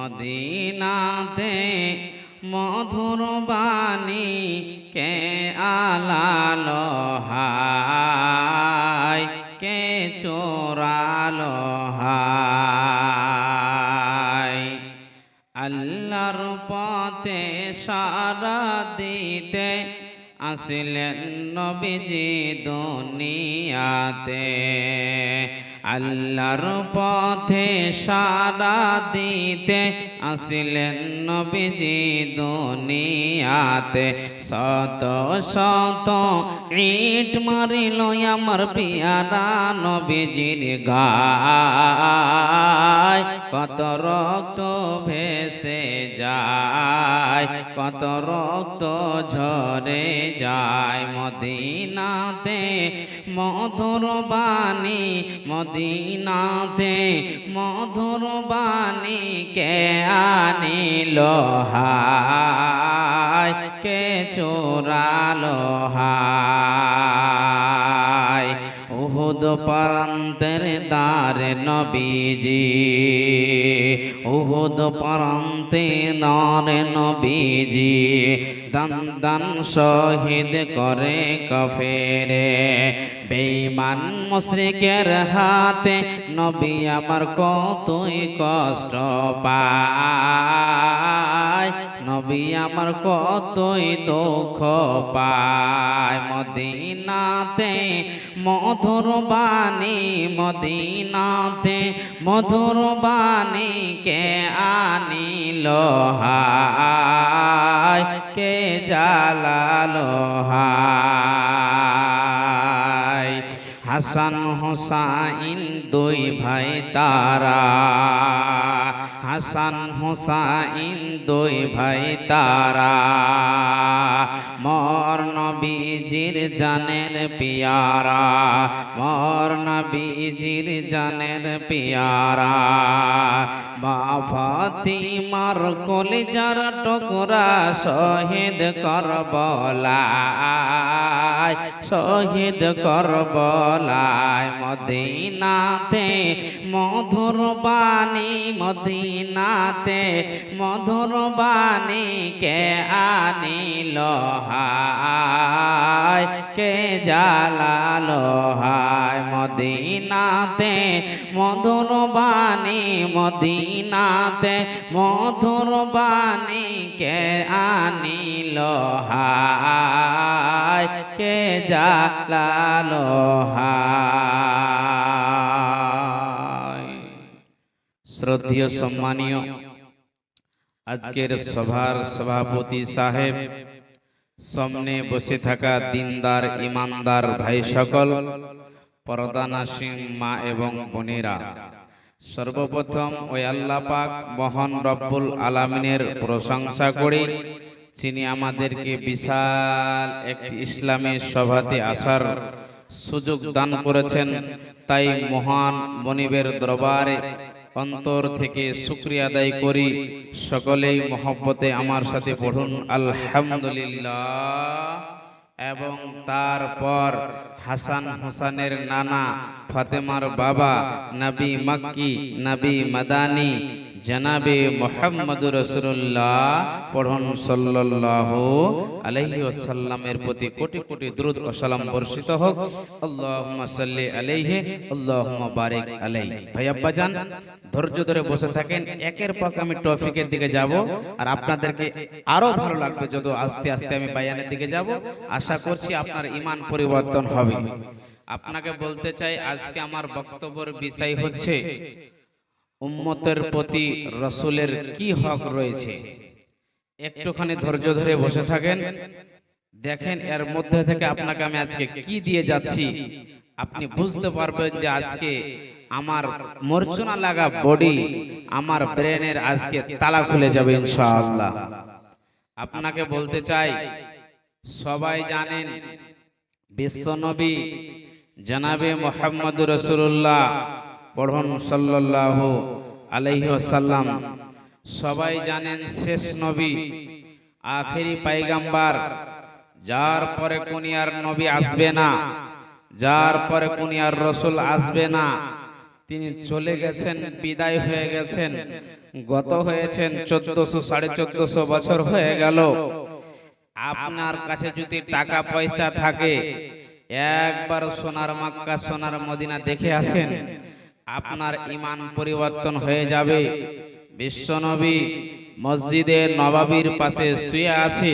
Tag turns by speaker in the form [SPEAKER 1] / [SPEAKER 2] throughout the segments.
[SPEAKER 1] মদিনাতে মধুর বাণী কে আলালো হায়, কে চোরালো হায়। আল্লাহর পথে সারা দিতে আসলেন নবীজি দুনিয়াতে। আল্লাহর পথে সারা দিতে আসলেন নবীজি দুনিয়াতে। শত শত ইট মারিল আমার পিয়ারা নবীজির গায়, কত রক্ত ভেসে যায়, কত রক্ত ঝরে যায়। মদিনাতে মধুর বাণী, মদিনাতে মধুর বাণী কে আনিল হায়, কে চোরালো হায়। উহুদ প্রান্তের দ্বারে নবীজি, উহুদ প্রান্তে নরে নবীজি দান দান শহীদ করে কাফেরে। বেঈমান মুশরিকের হাতে নবী আমার কতই কষ্ট পায়, নবী আমার কতই দুঃখ পায়। মদিনাতে মধুর বাণী, মদিনাতে মধুর বাণী কে আনিল হায়, কে জালালো হায়। হাসান হোসাইন দুই ভাই তারা, হাসান হোসাইন দুই ভাই তারা। মোর নবীজির জানের পিয়ারা, মোর নবীজির জানের পিয়ারা। মা ফাতিমার কলিজার টুকরা শহীদ করবলায়, শহীদ করবলায়। মদিনাতে মধুর বাণী, মদিনাতে মধুর বাণী কে আনিল হায়, কে জালালো হায়। মদিনাতে মধুর বাণী, মদিনাতে মধুর বাণী কে আনিল হায়, কে জালালো হায়। শ্রদ্ধেয় সম্মানীয় আজকের সভার সভাপতি সাহেব, সামনে বসে থাকা দিনদার ইমানদার ভাই সকল, পর্দানাসীন মা এবং বোনেরা, সর্বপ্রথম ওই আল্লাহ পাক মহান রব্বুল আলামিনের প্রশংসা করি, যিনি আমাদেরকে বিশাল একটি ইসলামী সভাতে আসার সুযোগ দান করেছেন। তাই মহান মনিবের দরবারে অন্তর থেকে শুকরিয়া আদায় করি। সকলেই মহব্বতে আমার সাথে পড়ুন আলহামদুলিল্লাহ। এবং তারপর হাসান হোসেনের নানা ফাতেমার বাবা নবী মক্কি, নবী মাদানী জনাবে মুহাম্মদুর রাসূলুল্লাহ পড়ুন সাল্লাল্লাহু আলাইহি ওয়াসাল্লামের প্রতি কোটি কোটি দরুদ ও সালাম বর্ষিত হোক। আল্লাহুম্মা সাল্লি আলাইহি আল্লাহুম্মা বারিক আলাইহি। ভাই আব্বাজান ধৈর্য ধরে বসে থাকেন, একের পর আমি টপিকের দিকে যাব আর আপনাদেরকে আরো ভালো লাগবে যত আস্তে আস্তে আমি বায়ানের দিকে যাব। আশা করছি আপনার ঈমান পরিবর্তন হবে। আপনাকে বলতে চাই আজকে আমার বক্তব্যের বিষয় হচ্ছে উম্মতের প্রতি রাসূলের কি হক রয়েছে। একটুখানি ধৈর্য ধরে বসে থাকেন, দেখেন এর মধ্যে থেকে আপনাকে আমি আজকে কি দিয়ে যাচ্ছি আপনি বুঝতে পারবেন যে আজকে আমার মরচুনা লাগা বডি, আমার ব্রেনের আজকে তালা খুলে যাবে ইনশাআল্লাহ। আপনাকে বলতে চাই সবাই জানেন বিশ্বনবী জনাবে মুহাম্মদুর রাসূলুল্লাহ পড়ুন সাল্লাল্লাহু আলাইহি ওয়াসাল্লাম, সবাই জানেন শেষ নবী, আখেরি পয়গম্বর, যার পরে কোন আর নবী আসবে না, যার পরে কোন আর রাসূল আসবে না। তিনি চলে গেছেন, বিদায় হয়ে গেছেন, গত হয়েছেন 1400 1450 বছর হয়ে গেল। আপনার কাছে যদি টাকা পয়সা থাকে, একবার সোনার মক্কা সোনার মদিনা দেখে আসেন, আপনার ঈমান পরিবর্তন হয়ে যাবে। বিশ্বনবী মসজিদে নববীর পাশে শুয়ে আছে,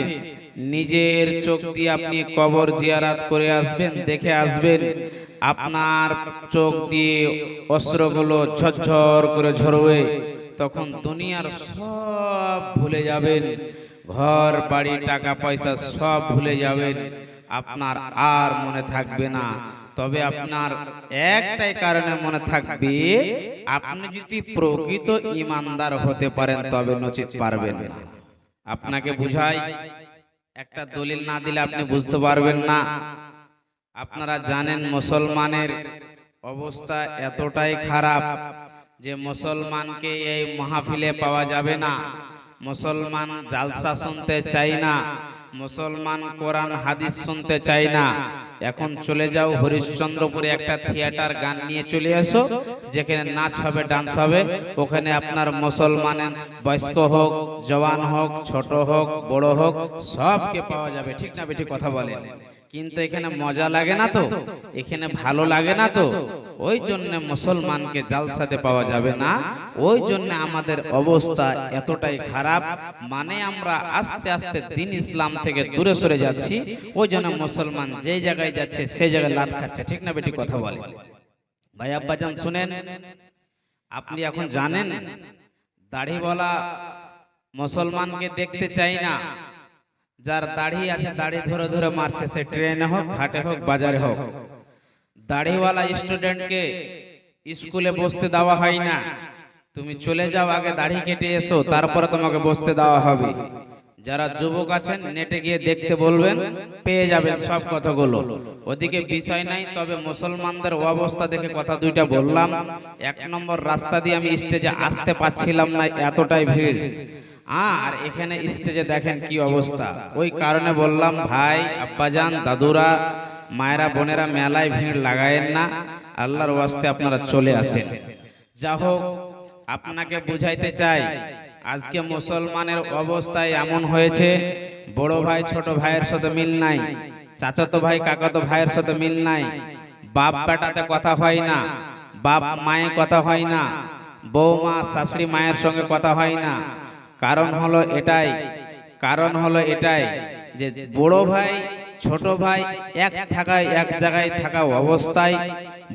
[SPEAKER 1] নিজের চোখ দিয়ে আপনি কবর জিয়ারত করে আসবেন, দেখে আসবেন, আপনার চোখ দিয়ে অশ্রুগুলো ঝরঝর করে ঝরবে। তখন দুনিয়ার সব ভুলে যাবেন, ঘর বাড়ি টাকা পয়সা সব ভুলে যাবেন, আপনার আর মনে থাকবে না। তবে আপনার একটাই কারণে মনে থাকবে, আপনি যদি প্রকৃত ঈমানদার হতে পারেন, তবে নচিত পারবেন না। আপনাকে বুঝাই, একটা দলিল না দিলে আপনি বুঝতে পারবেন না। আপনারা জানেন মুসলমানের অবস্থা এতটাই খারাপ যে মুসলমানকে এই মাহফিলে পাওয়া যাবে না, মুসলমান জালসা শুনতে চাই না, মুসলমান কোরআন হাদিস শুনতে চাই না। এখন চলে যাও হরিশ্চন্দ্রপুরে একটা থিয়েটার, গান নিয়ে চলে এসো, যেখানে নাচ হবে, ডান্স হবে, ওখানে আপনার মুসলমানের বয়স্ক হোক, জওয়ান হোক, ছোট হোক, বড় হোক, সবকে পাওয়া যাবে। ঠিক না বেঠিক কথা বলেন? কিন্তু এখানে মজা লাগে না তো, এখানে ভালো লাগে না তো, ওই জন্য মুসলমানকে জালসাতে পাওয়া যাবে না। ওই জন্য আমাদের অবস্থা এতটাই খারাপ, মানে আমরা আস্তে আস্তে দিন ইসলাম থেকে দূরে সরে যাচ্ছি। ওই জন্য মুসলমান যেই জায়গায় যাচ্ছে সেই জায়গায় লাট খাচ্ছে। ঠিক না বেটি কথা বলে? ভাই আব্বাজান শুনেন, আপনি এখন জানেন দাড়িওয়ালা মুসলমানকে দেখতে চাই না। যার দাড়ি আছে দাড়ি ধরে ধরে মারছে, সে ট্রেনে হোক, ঘাটে হোক, বাজারে হোক। দাড়িওয়ালা স্টুডেন্টকে স্কুলে বসতে দেওয়া হয় না। তুমি চলে যাও, আগে দাড়ি কেটে এসো, তারপরে তোমাকে বসতে দেওয়া হবে। যারা যুবক আছেন নেটে গিয়ে দেখতে বলবেন, পেয়ে যাবেন সব কথাগুলো, ওদিকে বিষয় নাই। তবে মুসলমানদের অবস্থা দেখে কথা দুইটা বললাম। এক নম্বর, রাস্তা দিয়ে আমি স্টেজে আসতে পারছিলাম না, এতটাই ভিড়। আর এখানে স্টেজে দেখেন কি অবস্থা। ওই কারণে বললাম, ভাই আব্বাজান, দাদুরা, মায়েরা, বোনেরা, মেলায় ভিড় লাগায়েন না, আল্লাহর ওয়াস্তে আপনারা চলে আসেন। যা হোক, আপনাকে বুঝাইতে চাই, আজকে মুসলমানের অবস্থা এমন হয়েছে, বড় ভাই ছোট ভাইয়ের সাথে মিল নাই, চাচাতো ভাই কাকাতো ভাইয়ের সাথে মিল নাই, বাপ বেটাতে কথা হয় না, বাপ মায়ে কথা হয় না, বৌমা শাশুড়ি মায়ের সঙ্গে কথা হয় না। কারণ হলো এটাই যে বড় ভাই ছোট ভাই এক জায়গায় থাকা অবস্থায়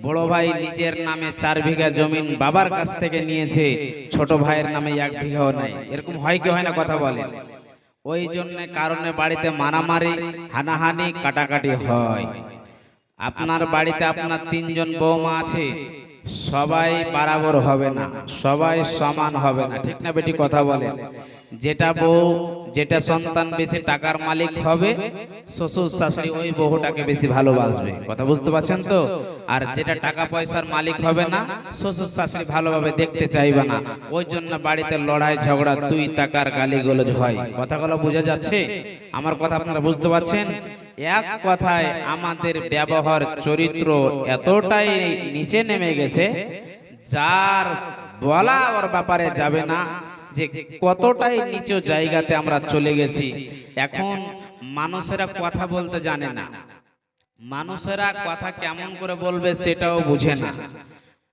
[SPEAKER 1] বড় ভাই নিজের নামে 4 বিঘা জমিন বাবার কাছ থেকে নিয়েছে, ছোট ভাইয়ের নামে 1 বিঘাও নাই। এরকম হয় কি হয় না কথা বলেন? ওই জন্য কারণে বাড়িতে মারামারি, হানাহানি, কাটাকাটি হয়। আপনার বাড়িতে আপনার 3 জন বৌমা আছে, সবাই বরাবর হবে না, সবাই সমান হবে না। ঠিক না বেটি কথা বলেন? যেটা বউ, যেটা সন্তান বেশি টাকার মালিক হবে, শ্বশুর শাশুড়ি ওই বহুটাকে বেশি ভালোবাসবে। কথা বুঝতে পারছেন তো? আর যেটা টাকা পয়সার মালিক হবে না, শ্বশুর শাশুড়ি ভালোভাবে দেখতে চাইবে না। ওই জন্য বাড়িতে লড়াই ঝগড়া, তুই টাকার গালিগালাজ হয়। কথাগুলো বোঝা যাচ্ছে? আমার কথা আপনারা বুঝতে পারছেন? এক কথায় আমাদের ব্যবহার, চরিত্র এতটাই নিচে নেমে গেছে, যার বলা ওর ব্যাপারে যাবে না যে কতটাই নিচু জায়গাতে আমরা চলে গেছি। এখন মানুষেরা কথা বলতে জানে না, মানুষেরা কথা কেমন করে বলবে সেটাও বুঝে না।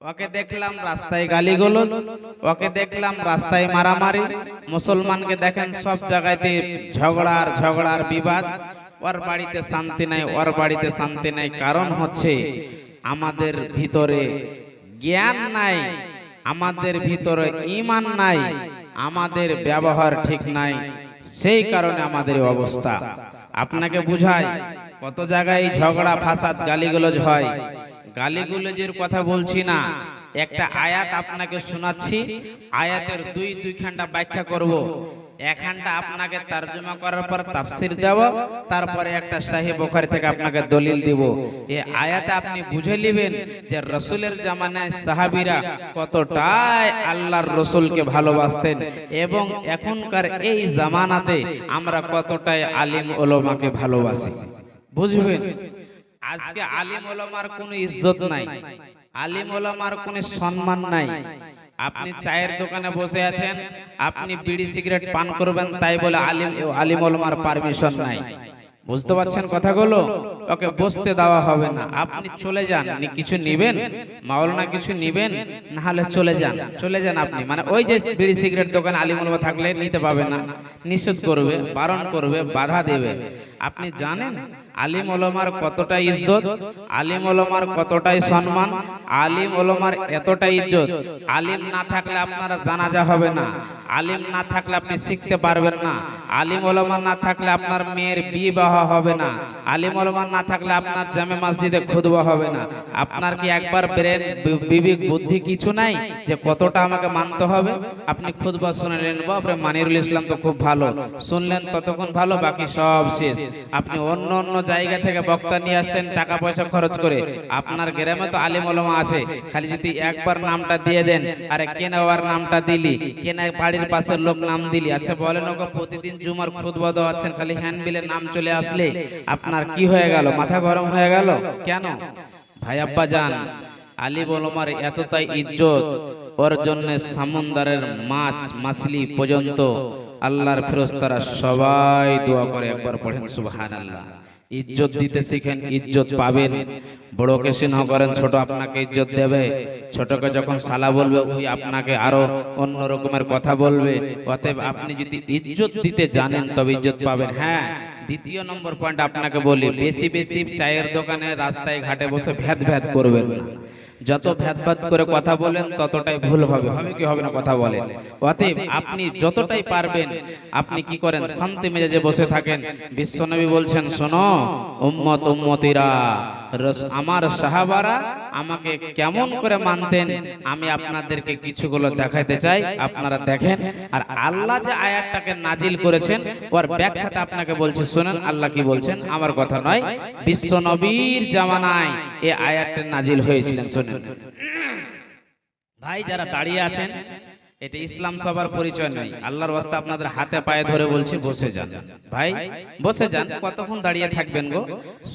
[SPEAKER 1] ওকে দেখলাম রাস্তায় গালিগালাজ, ওকে দেখলাম রাস্তায় মারামারি। মুসলমানকে দেখেন সব জায়গাতে ঝগড়ার বিবাদ। ওর বাড়িতে শান্তি নাই, ওর বাড়িতে শান্তি নাই। কারণ হচ্ছে আমাদের ভিতরে জ্ঞান নাই, আমাদের ভিতরে ঈমান নাই, আমাদের ব্যবহার ঠিক নাই। সেই কারণে আমাদের অবস্থা। আপনাকে বুঝাই, কত জায়গায় ঝগড়া ফাসাদ গালিগালাজ হয়। গালিগালাজের কথা বলছি না, একটা আয়াত আপনাকে শোনাচ্ছি, আয়াতের দুই খান্ডা ব্যাখ্যা করব। একখানটা আপনাকে তরজমা করার পর তাফসীর দেব, তারপরে একটা সহিহ বুখারী থেকে আপনাকে দলিল দিব। এই আয়াতে আপনি বুঝে নেবেন যে রাসূলের জামানায় সাহাবীরা কতটাই আল্লাহর রাসূলকে ভালোবাসতেন এবং এখনকার এই জামানাতে আমরা কতটাই আলিম উলামাকে ভালোবাসি। বুঝবেন, আজকে আলিম উলামার কোনো ইজ্জত নাই। আলিম ওলামার কোনো সম্মান নাই। আপনি চায়ের দোকানে বসে আছেন, আপনি বিড়ি সিগারেট পান করবেন, তাই বলে আলিম ওলামার পারমিশন নাই। বুঝতে পারছেন কথাগুলো? ওকে বসতে দেওয়া হবে না। আপনি চলে যান, কিছু নিবেন, মাওলানা কিছু নিবেন, না হলে চলে যান, চলে যান আপনি। মানে ওই যে বিড়ি সিগারেট দোকান আলিম ওলামা থাকলে নিতে পাবে না, নিষেধ করবে, বারণ করবে, বাধা দেবে। আপনি জানেন আলিম ওলামার কতটা ইজ্জত, আলিম ওলামার কতটাই সম্মান, আলিম ওলামার এতটাই ইজ্জত। আলিম না থাকলে আপনারা জানাজা হবে না, আলিম না থাকলে আপনি শিখতে পারবেন না, আলিম ওলামা না থাকলে আপনার মেয়ের বিবাহ হবে না, আলিম ওলামা না থাকলে আপনার জামে মসজিদে খুতবা হবে না। আপনার কি একবার ব্রেন বিবেক বুদ্ধি কিছু নাই যে কতটা আমাকে মানতে হবে? আপনি খুতবা শুনলেন, বাপরে মানিরুল ইসলাম তো খুব ভালো, শুনলেন ততক্ষণ ভালো, বাকি সব শেষ। আপনি অন্য অন্য জায়গা থেকে বক্তা নিয়ে আসছেন টাকা পয়সা খরচ করে। আপনার গ্রামে তো আলিম ওলামা আছে, খালি যদি একবার নামটা দিয়ে দেন, আরে কেন ওর নামটা দিলি, কেন বাড়ির পাশের লোক নাম দিলি, আচ্ছা বলেন ওকে প্রতিদিন জুমার খুতবা দেওয়াচ্ছেন, খালি হ্যান্ডবিলের নাম চলে আসলে আপনার কি হয়ে গেল? মাথা গরম হয়ে গেল কেন? ভাই আব্বা যান, আলিম ওলামার এতটাই ইজ্জত, ওর জন্য সমুদ্রের মাছ মাছলি পর্যন্ত আল্লাহর ফেরেশতারা সবাই দোয়া করে। একবার পড়েন সুবহানাল্লাহ। ইজ্জত দিতে শিখেন, ইজ্জত পাবেন। বড়কে স্নেহ করেন, ছোট আপনাকে ইজ্জত দেবে। ছোটকে যখন সালা বলবে, ওই আপনাকে আরো অন্য রকমের কথা বলবে। অতএব আপনি যদি ইজ্জত দিতে জানেন তবে ইজ্জত পাবেন। হ্যাঁ, দ্বিতীয় নম্বর পয়েন্ট আপনাকে বলি, বেশি বেশি চায়ের দোকানে রাস্তায় ঘাটে বসে ভ্যাদ ভ্যাদ করবেন না। যত ভ্যাদ করে কথা বলেন ততটাই ভুল হবে, হবে কি হবে না কথা বলেন। অতএব আপনি যতটাই পারবেন আপনি কি করেন, শান্তি মেজাজে বসে থাকেন। বিশ্বনবী বলছেন, শোনো উম্মত উম্মতিরা, আমার সাহাবারা আমাকে কেমন করে মানতেন আমি আপনাদেরকে কিছুগুলো দেখাইতে চাই, আপনারা দেখেন। আর আল্লাহ যে আয়াতটাকে নাজিল করেছেন ওর ব্যাখ্যাটা আপনাকে বলছি, শুনেন আল্লাহ কি বলছেন, আমার কথা নয়, বিশ্বনবীর জামানায় এই আয়াতটা নাজিল হয়েছিলেন। শুনেন ভাই, যারা দাঁড়িয়ে আছেন, এটা ইসলাম সবার পরিচয় নয়, আল্লাহর ওয়াস্তে আপনাদের হাতে পায়ে ধরে বলছি, বসে যান ভাই, বসে যান। কতক্ষণ দাঁড়িয়ে থাকবেন গো?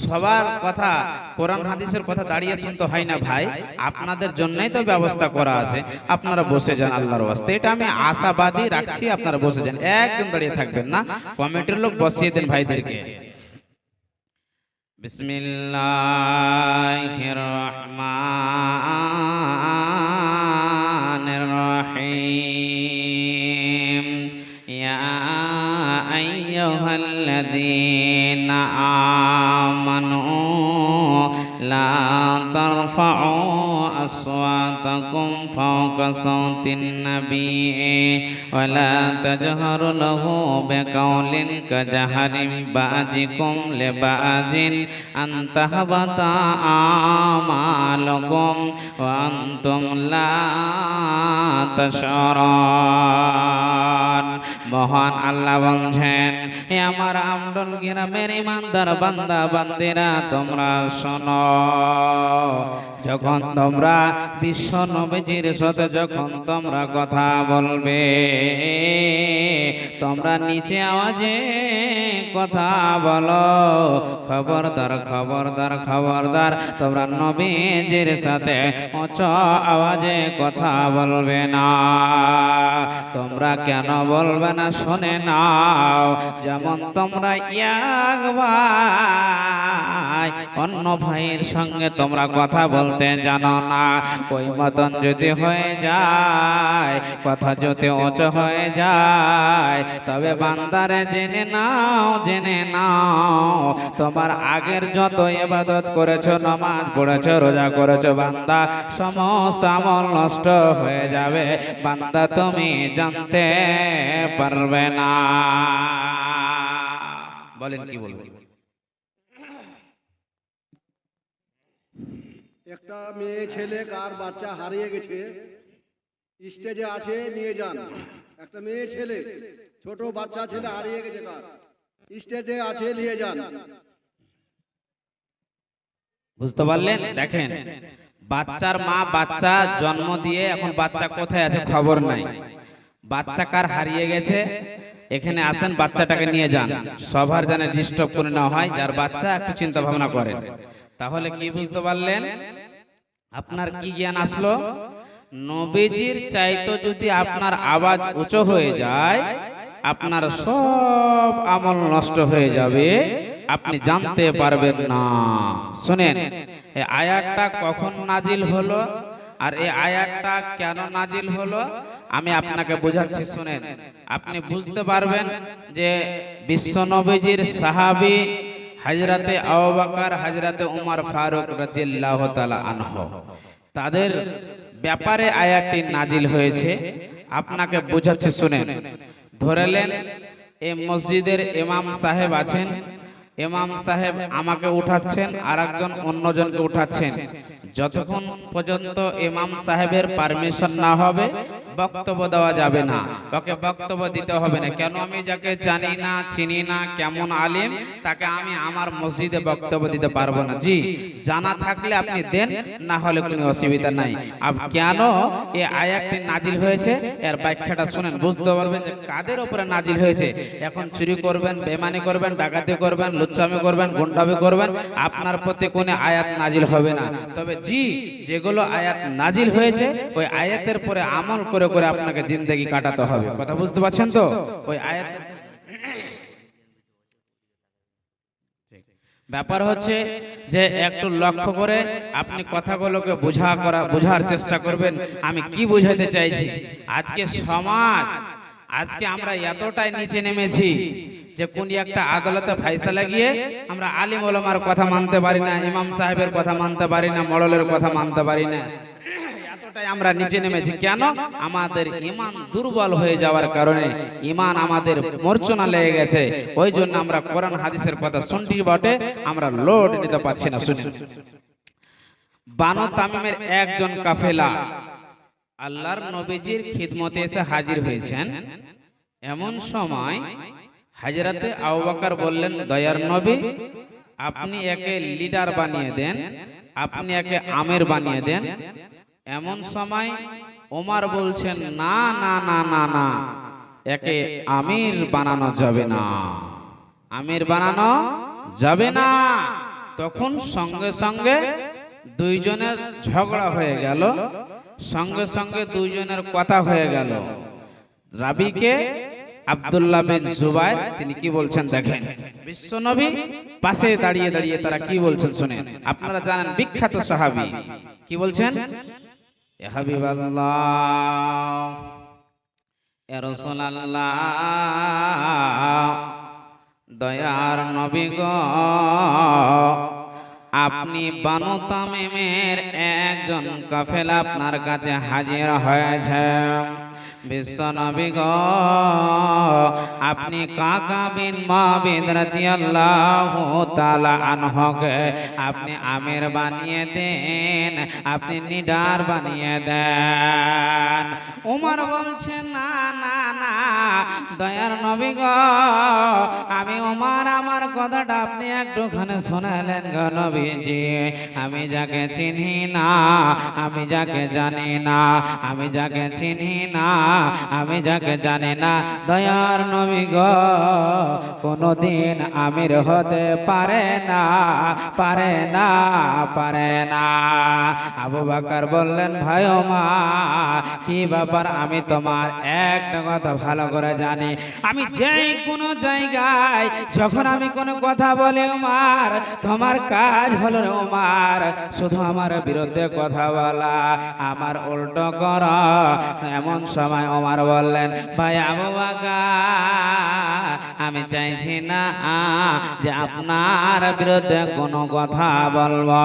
[SPEAKER 1] সবার কথা, কোরআন হাদিসের কথা দাঁড়িয়ে শুনতে হয় না ভাই, আপনাদের জন্যই তো ব্যবস্থা করা আছে। আপনারা বসে যান আল্লাহর ওয়াস্তে, এটা আমি আশাবাদী রাখছি। আপনারা বসে যান, একদম দাঁড়িয়ে থাকবেন না। কমিটির লোক বসিয়ে দেন ভাইদেরকে। বিসমিল্লাহির রহমানির রহিম। ইয়া আইয়ুহাল্লাযীনা আমানু লা তারফাউ আসওয়াতাকুম ফাওকা সাওতিন নাবিয়্যি ওয়া লা তাজহারু লাহু বিকাউলিন কাজাহারিম বাজিকুম লিবাজিন আন তাহবাতা আমালুকুম ওয়া আনতুম লা তাশউরুন। মহান আল্লাহ বলছেন, হে আমার আমডল গ্রামের ইমানদার বান্দা বান্দিরা, তোমরা শোনো, যখন তোমরা বিশ্ব নবীজির সাথে যখন তোমরা কথা বলবে, তোমরা নিচে আওয়াজে কথা বলো। খবরদার খবরদার খবরদার, তোমরা নবীজির সাথে উচ্চ আওয়াজে কথা বলবে না। তোমরা কেন বলবে না শুনে নাও। যেমন তোমরা এক ভাই অন্য ভাইয়ের সঙ্গে তোমরা কথা বলতে জানো না, ওই মতন যদি হয়ে যায়, কথা যদি উঁচু হয়ে যায়, তবে বান্দারে জেনে নাও, জেনে নাও, তোমার আগের যত ইবাদত করেছো, নামাজ পড়েছো, রোজা করেছো, বান্দা সমস্ত আমল নষ্ট হয়ে যাবে। বান্দা তুমি জানতে পারবে না। বলেন কি বলবেন?
[SPEAKER 2] একটা মেয়ে ছেলে কার বাচ্চা হারিয়ে গেছে, স্টেজে আছে, নিয়ে যান। একটা মেয়ে ছেলে, ছোট বাচ্চা ছেলে হারিয়ে গেছে, কার স্টেজে আছে, নিয়ে যান।
[SPEAKER 1] বুঝতে পারলেন? দেখেন, বাচ্চার মা বাচ্চা জন্ম দিয়ে এখন বাচ্চা কোথায় আছে খবর নাই। বাচ্চা কার হারিয়ে গেছে, এখানে আসেন, বাচ্চাটাকে নিয়ে যান। সবার যেন ডিস্টার্ব করে না হয়, যার বাচ্চা একটু চিন্তা ভাবনা করেন। তাহলে কি বুঝতে পারলেন? আপনার কি জ্ঞান আসলো? নবীজির চাইতো যদি আপনার আওয়াজ উঁচু হয়ে যায়, আপনার সব আমল নষ্ট হয়ে যাবে, আপনি জানতে পারবেন না। শুনেন, এই আয়াতটা কখন নাজিল হলো আর এই আয়াতটা কেন নাজিল হলো আমি আপনাকে বোঝাচ্ছি, শুনেন। আপনি বুঝতে পারবেন যে বিশ্বনবীজির সাহাবী হযরতে আবু বকর, হযরতে উমর ফারুক রাদিয়াল্লাহু তাআলা আনহু, তাদের ব্যাপারে আয়াতটি নাজিল হয়েছে। আপনাকে বোঝাচ্ছি, শুনেন। ধরেলেন এই মসজিদের ইমাম সাহেব আছেন, ইমাম সাহেব আমাকে উঠাচ্ছেন আর একজন অন্যজনকে উঠাচ্ছেন। যতক্ষণ পর্যন্ত ইমাম সাহেবের পারমিশন না হবে বক্তব্য দেওয়া যাবে না, ওকে বক্তব্য দিতে হবে না। কেন? আমি যাকে জানি না, চিনি না, কেমন আলিম, তাকে আমি আমার মসজিদে বক্তব্য দিতে পারবো না। জি, জানা থাকলে আপনি দেন, না হলে কোনো অসুবিধা নাই। আর কেন এই আয়াতটি নাজিল হয়েছে এর ব্যাখ্যাটা শুনেন, বুঝতে পারবেন যে কাদের উপরে নাজিল হয়েছে। এখন চুরি করবেন, বেঈমানি করবেন, ডাকাতি করবেন, লুচ্চামি করবেন, গুন্ডামি করবেন, আপনার প্রতি কোনো আয়াত নাজিল হবে না। তবে জি, যেগুলো আয়াত নাজিল হয়েছে ওই আয়াতের পরে আমল করে করে আপনাকে জিন্দেগি কাটাতে হবে। কথা বুঝতে পারছেন তো? ওই আয়াত ব্যাপার হচ্ছে যে একটু লক্ষ্য করে আপনি কথাগুলোকে বোঝার চেষ্টা করবেন আমি কি বোঝাতে চাইছি। আজকে সমাজ, আজকে আমরা এতটাই নিচে নেমেছি যে কোন একটা আদালতে ফায়সালা গিয়ে আমরা আলিম ওলামার কথা মানতে পারি না, ইমাম সাহেবের কথা মানতে পারি না, মডলের কথা মানতে পারি না। এতটাই আমরা নিচে নেমেছি। কেন? আমাদের ঈমান দুর্বল হয়ে যাওয়ার কারণে, ঈমান আমাদের মূর্ছনা লেগে গেছে। ওই জন্য আমরা কোরআন হাদিসের কথা শুনছি বটে, আমরা লোড নিতে পারছি না। শুনুন, বানু তামিমের একজন কাফেলা আল্লাহর নবীজির খিদমতে এসে হাজির হয়েছেন। এমন সময় হযরতে আবু বকর বললেন, দয়ার নবী, আপনি একে লিডার বানিয়ে দেন, আপনি একে আমির বানিয়ে দেন। এমন সময় ওমর বলছেন, না না না না না, একে আমির বানানো যাবে না, আমির বানানো যাবে না। তখন সঙ্গে সঙ্গে দুইজনের ঝগড়া হয়ে গেল, সঙ্গে সঙ্গে দুইজনের কথা হয়ে গেল। রাবিকে আব্দুল্লাহ বিন জুবাইর তিনি কি বলছেন দেখেন। বিশ্বনবী পাশে দাঁড়িয়ে দাঁড়িয়ে তারা কি বলছেন শুনেন। আপনারা জানেন বিখ্যাত সাহাবী কি বলছেন, ইয়া হাবিবাল্লাহ, ইয়া রাসূলুল্লাহ, দয়ার নবী গো, আপনি বানু তামিমের একজন কাফেলা আপনার কাছে হাজির হয়েছে। বিশ্ব নবী গো, আপনি কাকা বিন মাবিদ রাদিয়াল্লাহু তাআলা আনহুকে আপনি আমির বানিয়ে দেন, আপনি নিডার বানিয়ে দেন। ওমর বলছেন, না না না, দয়ার নবী গো, আমি ওমর, আমার কথাটা আপনি একটুখানি শোনালেন গো নবীজি। আমি যাকে চিনি না, আমি যাকে জানি না, আমি যাকে চিনি না, আমি যাকে জানি না, দয়ার নবী গো, কোনদিন আমির হতে পারে না, পারে না, পারে না। আবু বকর বললেন, ভাই ওমর, কি ব্যাপার? আমি তোমার একটা কথা ভালো করে জানি, আমি যে কোনো জায়গায় যখন আমি কোনো কথা বলি ওমর, তোমার কাজ হলো ওমর শুধু আমার বিরুদ্ধে কথা বলা, আমার উল্টো করা। এমন সময় ওমর বললেন, ভাই আবু বকর, আমি চাইছি না যে আপনার বিরুদ্ধে কোনো কথা বলবো।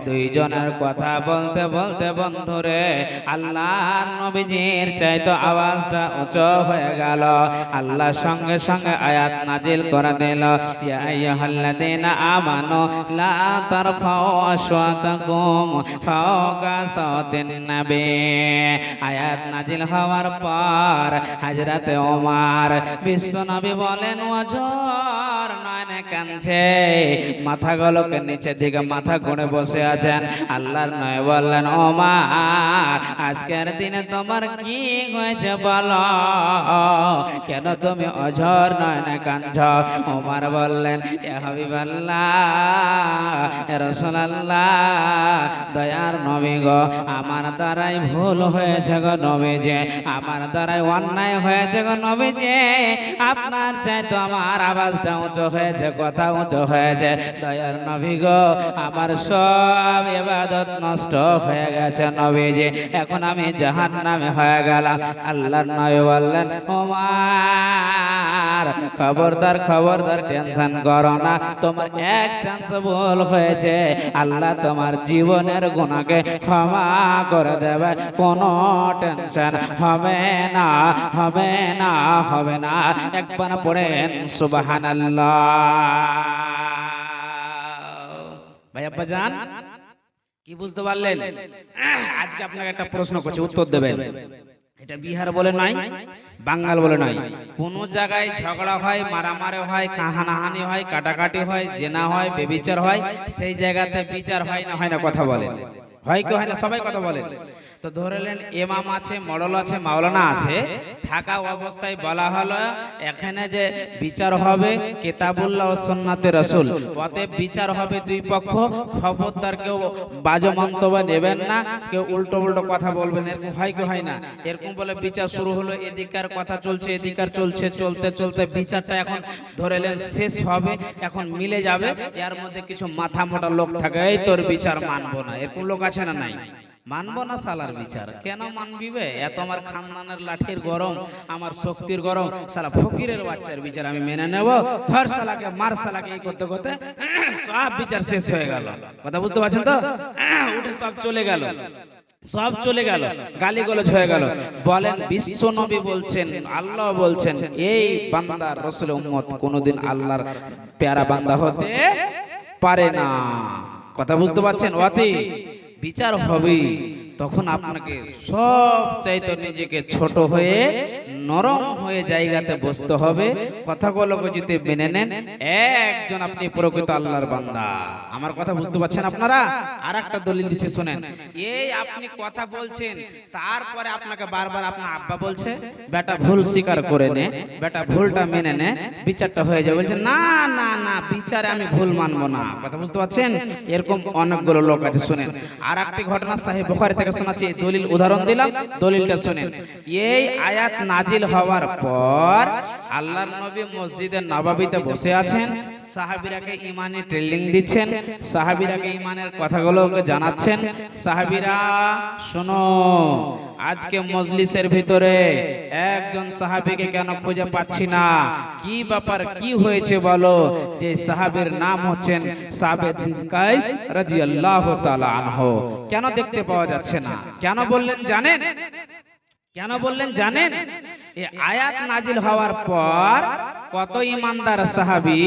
[SPEAKER 1] দুইজনের কথা বলতে বলতে বন্ধুরে আল্লাহর নবীজির চাইতো আওয়াজটা উঁচু হয়ে গেল। আল্লাহ সঙ্গে সঙ্গে আয়াত নাজিল করে দিল, ইয়া আইয়ুহাল্লাযীনা আমানু লা তারফাউ আসওয়াতাকুম ফাওকা সাওতিন নবী। আয়াত নাজিল হওয়ার পর হযরতে ওমর বিশ্বনবী বলেন, ওজর নয়নে নয়নে কাঁদছে, মাথাগুলোকে নিচে দিকে মাথা গুঁড়ে বসে আছেন। আল্লাহর নয় বললেন, ও মা, আজকের দিনে তোমার কি হয়েছে বলো, কেন তুমি অঝর নয়নে কাঁদছ? ওমর বললেন, এ হাবিবাল্লাহ, এ রাসূলুল্লাহ, দয়ার নবী গো, আমার দ্বারাই ভুল হয়েছে গো নবীজি, আমার দ্বারাই অন্যায় হয়েছে গো নবীজি। আপনার চাইতো আমার আওয়াজটা উঁচু হয়েছে, কথা উঁচু হয়েছে। দয়ার নবী গো, আমার সব ইবাদত নষ্ট হয়ে গেছে নবীজি, এখন আমি জাহান্নামে হয়ে গেলাম। আল্লাহর নবী বললেন, ওমর, খবরদার খবরদার, টেনশন করো না, তোমার এক চান্স ভুল হয়েছে, আল্লাহ তোমার জীবনের গুনাহকে ক্ষমা করে দেবে, কোনো টেনশন হবে না, হবে না, হবে না। একবার পড়েন সুবহানাল্লাহ। ভাই আব্বা জান, কি বুঝতে পারলেন? আজকে আপনাকে একটা প্রশ্ন করছি, উত্তর দেবেন। এটা বিহার বলে নাই, বাঙ্গাল বলে নাই, কোন জায়গায় ঝগড়া হয়, মারামারি হয়, হানাহানি হয়, কাটাকাটি হয়, জেনা হয়, বেবিচার হয়, সেই জায়গাতে বিচার হয় না হয় না? কথা বলেন, হয় কি হয় না? সবাই কথা বলেন। তো ধরলেন ইমাম আছে, মডল আছে, মাওলানা আছে, থাকা অবস্থায় বলা হলো এখানে যে বিচার হবে কিতাবুল্লাহ ও সুন্নাতে রাসূল, অতএব বিচার হবে দুই পক্ষ, খবরদার কেউ বাজে মন্তব্য নেবেন না, কেউ উল্টো উল্টো কথা বলবেন, এরকম হয় কি হয় না? এরকম বলে বিচার শুরু হলো, এদিকার কথা চলছে, এদিকার চলছে, চলতে চলতে বিচারটা এখন ধরলেন শেষ হবে, এখন মিলে যাবে। এর মধ্যে কিছু মাথা মোটা লোক থাকে, এই তোর বিচার মানবো না, এরকম লোক আছে না নাই? মানবো না সালার বিচার, কেন মানবি বে? এত আমার খানদানের লাঠির গরম, আমার শক্তির গরম, সালা ফকিরের বাচ্চার বিচার আমি মেনে নেব? ধর সালাকে, মার সালাকে, এই করতে করতে সব বিচার শেষ হয়ে গেল। কথা বুঝতে পারছেন তো? উঠে সব চলে গেল, সব চলে গেল, গালিগালাজ হয়ে গেল। বলেন বিশ্ব নবী বলছেন, আল্লাহ বলছেন, এই বান্দা রাসূল উম্মত কোনদিন আল্লাহর প্যারা বান্দা হতে পারে না। কথা বুঝতে পারছেন? ওয়াতি বিচার হবে, তখন আপনাকে সব চাইতে নিজেকে ছোট হয়ে নরম হয়ে জায়গাতে বসতে হবে। কথাগুলোকে যদি মেনে নেন, একজন আপনি প্রকৃত আল্লাহর বান্দা। আমার কথা বুঝতে পারছেন আপনারা? আর একটা দলিল দিচ্ছি শুনেন। এই আপনি কথা বলছেন, তারপরে আপনাকে বারবার আপনার আব্বা বলছে বেটা ভুল স্বীকার করে নে, বেটা ভুলটা মেনে নে, বিচারটা হয়ে যাবে। বলছে না না না, বিচারে আমি ভুল মানবো না। কথা বুঝতে পারছেন? এরকম অনেকগুলো লোক আছে। শুনেন, আর একটি ঘটনা সাহিহ বুখারী থেকে শোনাচ্ছি, দলিল উদাহরণ দিলাম, দলিলটা শুনেন। এই আয়াত নাজিল হওয়ার পর আল্লাহর নবী মসজিদে নববীতে বসে আছেন, সাহাবীরাকে ঈমানি ট্রেনিং দিচ্ছেন, সাহাবীরাকে ঈমানের কথাগুলোকে জানাচ্ছেন। সাহাবীরা শোনো, আজকে মজলিসের ভিতরে একজন সাহাবীকে কেন খুঁজে পাচ্ছি না, কি ব্যাপার, কি হয়েছে বলো? যে সাহাবীর নাম হচ্ছেন সাবিত বিন কায়েস রাদিয়াল্লাহু তাআলা আনহু, কেন দেখতে পাওয়া যাচ্ছে না? কেন বললেন জানেন? কেন বললেন জানেন? এই আয়াত নাজিল হওয়ার পর কত ইমানদার সাহাবী,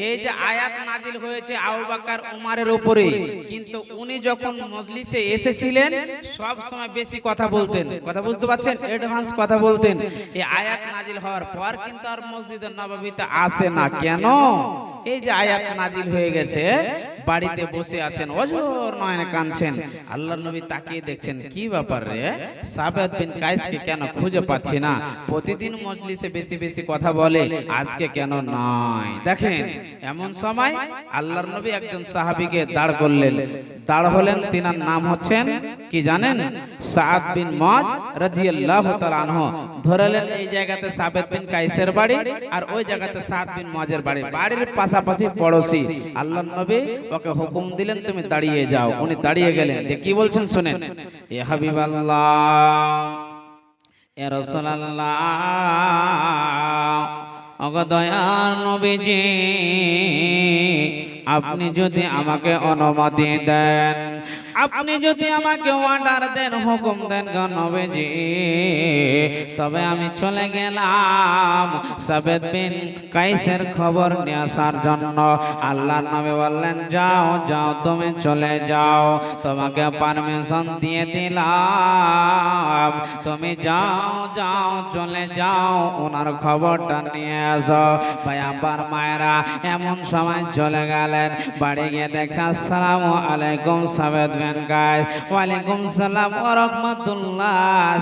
[SPEAKER 1] এই যে আয়াত নাজিল হয়েছে আবু বকর উমরের উপরে, কিন্তু উনি যখন মজলিসে এসেছিলেন সব সময় বেশি কথা বলতেন। কথা বুঝতে পারছেন? অ্যাডভান্স কথা বলতেন। এই আয়াত নাজিল হওয়ার পর কিন্তু আর মসজিদে নববীতে আসে না। কেন? এই যে আয়াত নাজিল হয়ে গেছে, বাড়িতে বসে আছেন, অজর নয়নে কাঁদছেন। আল্লাহর নবী তাকিয়ে দেখছেন, কি ব্যাপার রে, সাবিত বিন কায়েসকে কেন খুঁজে পাচ্ছি না? প্রতিদিন মজলিসে বেশি বেশি কথা বলে, আজকে কেন নয়? দেখেন, এমন সময় আল্লাহর নবী একজন সাহাবীকে দাঁড় করলেন। দাঁড় হলেন, তিনার নাম হচ্ছেন কি জানেন? সাদ বিন মুআয রাদিয়াল্লাহু তাআলা আনহু। ধরলেন এই জায়গাতে সাবিত বিন কায়েসের বাড়ি, আর ওই জায়গাতে সাদ বিন মুআযের বাড়ি, বাড়ির পাশাপাশি পড়োশি। আল্লাহর নবী ওকে হুকুম দিলেন, তুমি দাঁড়িয়ে যাও। উনি দাঁড়িয়ে গেলেন। কি বলছেন শুনেন, এ হাবিবাল্লাহ, এ রাসূলুল্লাহ, ওগো দয়ার নবীজি, আপনি যদি আমাকে অনুমতি দেন, আপনি যদি আমাকে অর্ডার দেন, হুকুম দেন গো নবীজি, তবে আমি চলে গেলাম সাবেদ বিন কাইসের খবর নিয়ে আসার জন্য। আল্লাহর নবী বললেন, যাও যাও, তুমি চলে যাও, তোমাকে পারমিশন দিয়ে দিলাম, তুমি যাও যাও, চলে যাও, ওনার খবরটা নিয়ে আসো। ভাই আমার মায়েরা, এমন সময় চলে গেলেন, বাড়ি গিয়ে দেখছে, আসসালামু আলাইকুম সাবেদ বিন কাইস। ওয়ালাইকুম সালাম ওয়া রাহমাতুল্লাহ।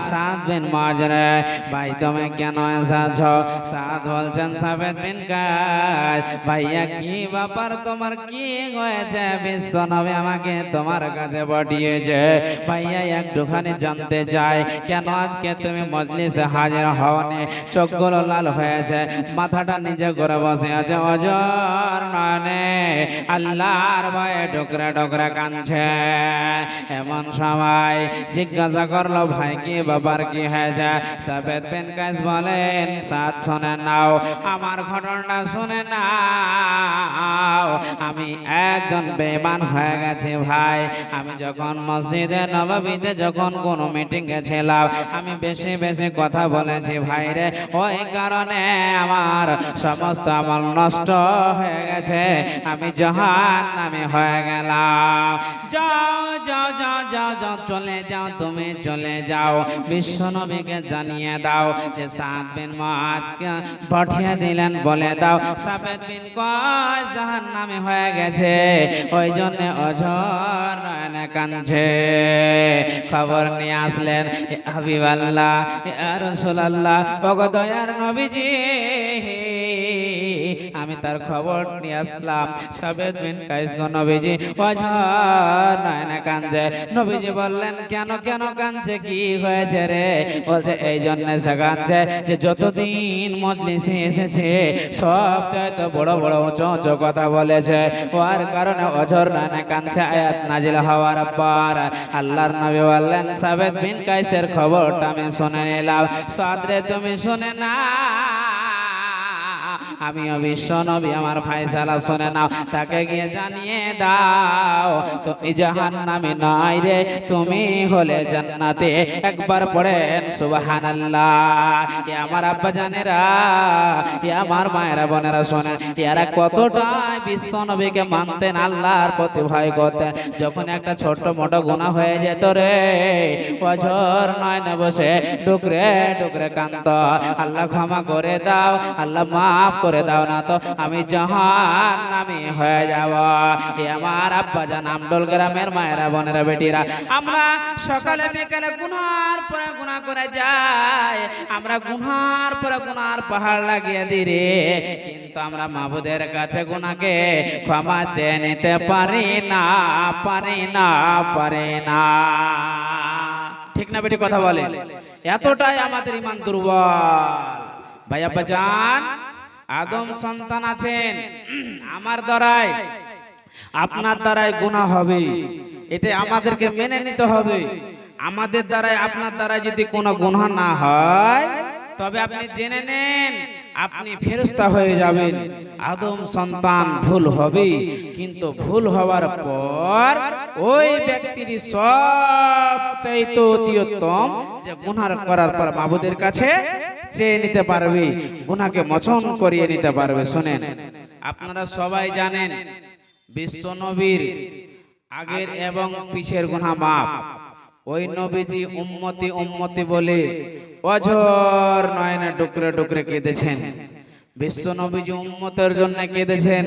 [SPEAKER 1] সাদ বিন মুআজ রে, ভাই তুমি কেন এসেছো? সাদ বলছেন, সাবেদ বিন কাইস, ভাইয়া কি ব্যাপার, তোমার কি হয়েছে? বিশ্বনবী আমাকে তোমার কাছে পাঠিয়েছে, ভাইয়া একটুখানি জানতে চাই, কেন আজকে তুমি মজলিসে হাজির হওনি? চোখগুলো লাল হয়েছে, মাথাটা নিচে করে বসে আছে, অজর নয়নে আল্লাহর ভয়ে ডোকরা ডোকরা কাঁদছে। এমন সময় জিজ্ঞাসা করলো, ভাই কি ব্যাপার, কি হয়েছে? সাবেদ বিন কাইস বলেন, সাদ শুনে নাও, আমার ঘটনাটা শুনে নাও। আমি একজন বেঈমান হয়ে গেছি ভাই। আমি যখন মসজিদে নববীতে যখন কোনো মিটিং এ ছিলাম, আমি বেশি বেশি কথা বলেছি ভাই রে, ওই কারণে আমার সমস্ত আমল নষ্ট হয়ে গেছে, আমি জাহান্নামী হয়ে গেলাম। যাও যাও যাও যাও যাও, চলে যাও, তুমি চলে যাও, বিশ্বনবীকে জানিয়ে দাও যে সাদ বিন মুআজকে পাঠিয়ে দিলেন, বলে দাও সাবেদ বিন কাইস জাহান্নামী হয়ে গেছে, ওই জন্য অঝর নয়নে কাঁদছে। খবর নিয়ে আসলেন, হাবিবাল্লাহ, ইয়া রাসূলুল্লাহ, ওগো দয়ার নবীজি, আমি তার খবর নিয়ে আসলাম, সাবেদ বিন কাইস গো নবীজি অঝর নয়নে কাঁদছে। নবীজি বললেন, কেন কেন কাঁদছে, কি হয়েছে রে? বলছে, এই জন্য সে কাঁদছে যে যতদিন মজলিসে এসেছে সব চাইতে বড় বড় উঁচু উঁচু কথা বলেছে, ওর কারণে অঝর নয়নে কাঁদছে। আয়াত নাজিল হওয়ার পর আল্লাহর নবী বললেন, সাবেদ বিন কাইসের খবরটা আমি শুনে নিলাম, সাদ রে তুমি শুনে না, আমিও বিশ্ব নবী, আমার ফায়সালা শুনে নাও, তাকে গিয়ে জানিয়ে দাও তুমি জাহান্নামী নয় রে, তুমি হলে জান্নাতে। একবার পড়েন সুবহানাল্লাহ। এ আমার আব্বা জানেরা, এ আমার মায়েরা বোনেরা শোনেন, এরা কতটা বিশ্ব নবীকে মানতেন, আল্লাহর প্রতি ভয় করতেন। যখন একটা ছোট মোটো গুনাহ হয়ে যেত রে, অঝর নয়নে বসে ডুকরে ডুকরে কাঁদত, আল্লাহ ক্ষমা করে দাও, আল্লাহ মাফ করে দাও, না তো আমি জাহান্নামী হয়ে যাব। এ আমার আব্বা জান আমডোল গ্রামের মায়েরা বোনেরা বেটিরা, আমরা সকালে বিকালে গুনার পরে গুনাহ করে যাই, আমরা গুনার পরে গুনার পাহাড় লাগিয়ে দিই রে, কিন্তু আমরা মাবুদের কাছে গুনাহকে ক্ষমা চেয়ে নিতে পারি না, পারি না, পারি না। ঠিক না বেটি, কথা বলে? এতটাই আমাদের ঈমান দুর্বল। ভাই আব্বা জান, আদম সন্তান আছেন, আমার দ্বারাই আপনার দ্বারাই গুনাহ হবে, এটা আমাদেরকে মেনে নিতে হবে। আমাদের দ্বারাই আপনার দ্বারাই যদি কোনো গুনাহ না হয়, তবে আপনি জেনে নেন আপনি ফেরেশতা হয়ে যাবেন। আদম সন্তান ভুল হবে, কিন্তু ভুল হওয়ার পর ওই ব্যক্তির সবচাইতে অতি উত্তম যে গুনাহ করার পর মাবুদের কাছে চেয়ে নিতে পারবে, গুনাহকে মোচন করিয়ে নিতে পারবে। শুনেন, আপনারা সবাই জানেন বিশ্ব নবীর আগের এবং পিছের গুনাহ মাফ। ওই নবীজি উম্মতি উম্মতি বলে অঝর নয়নে ডুকরে ডুকরে কেঁদেছেন। বিশ্ব নবীজি উম্মতের জন্য কেঁদেছেন,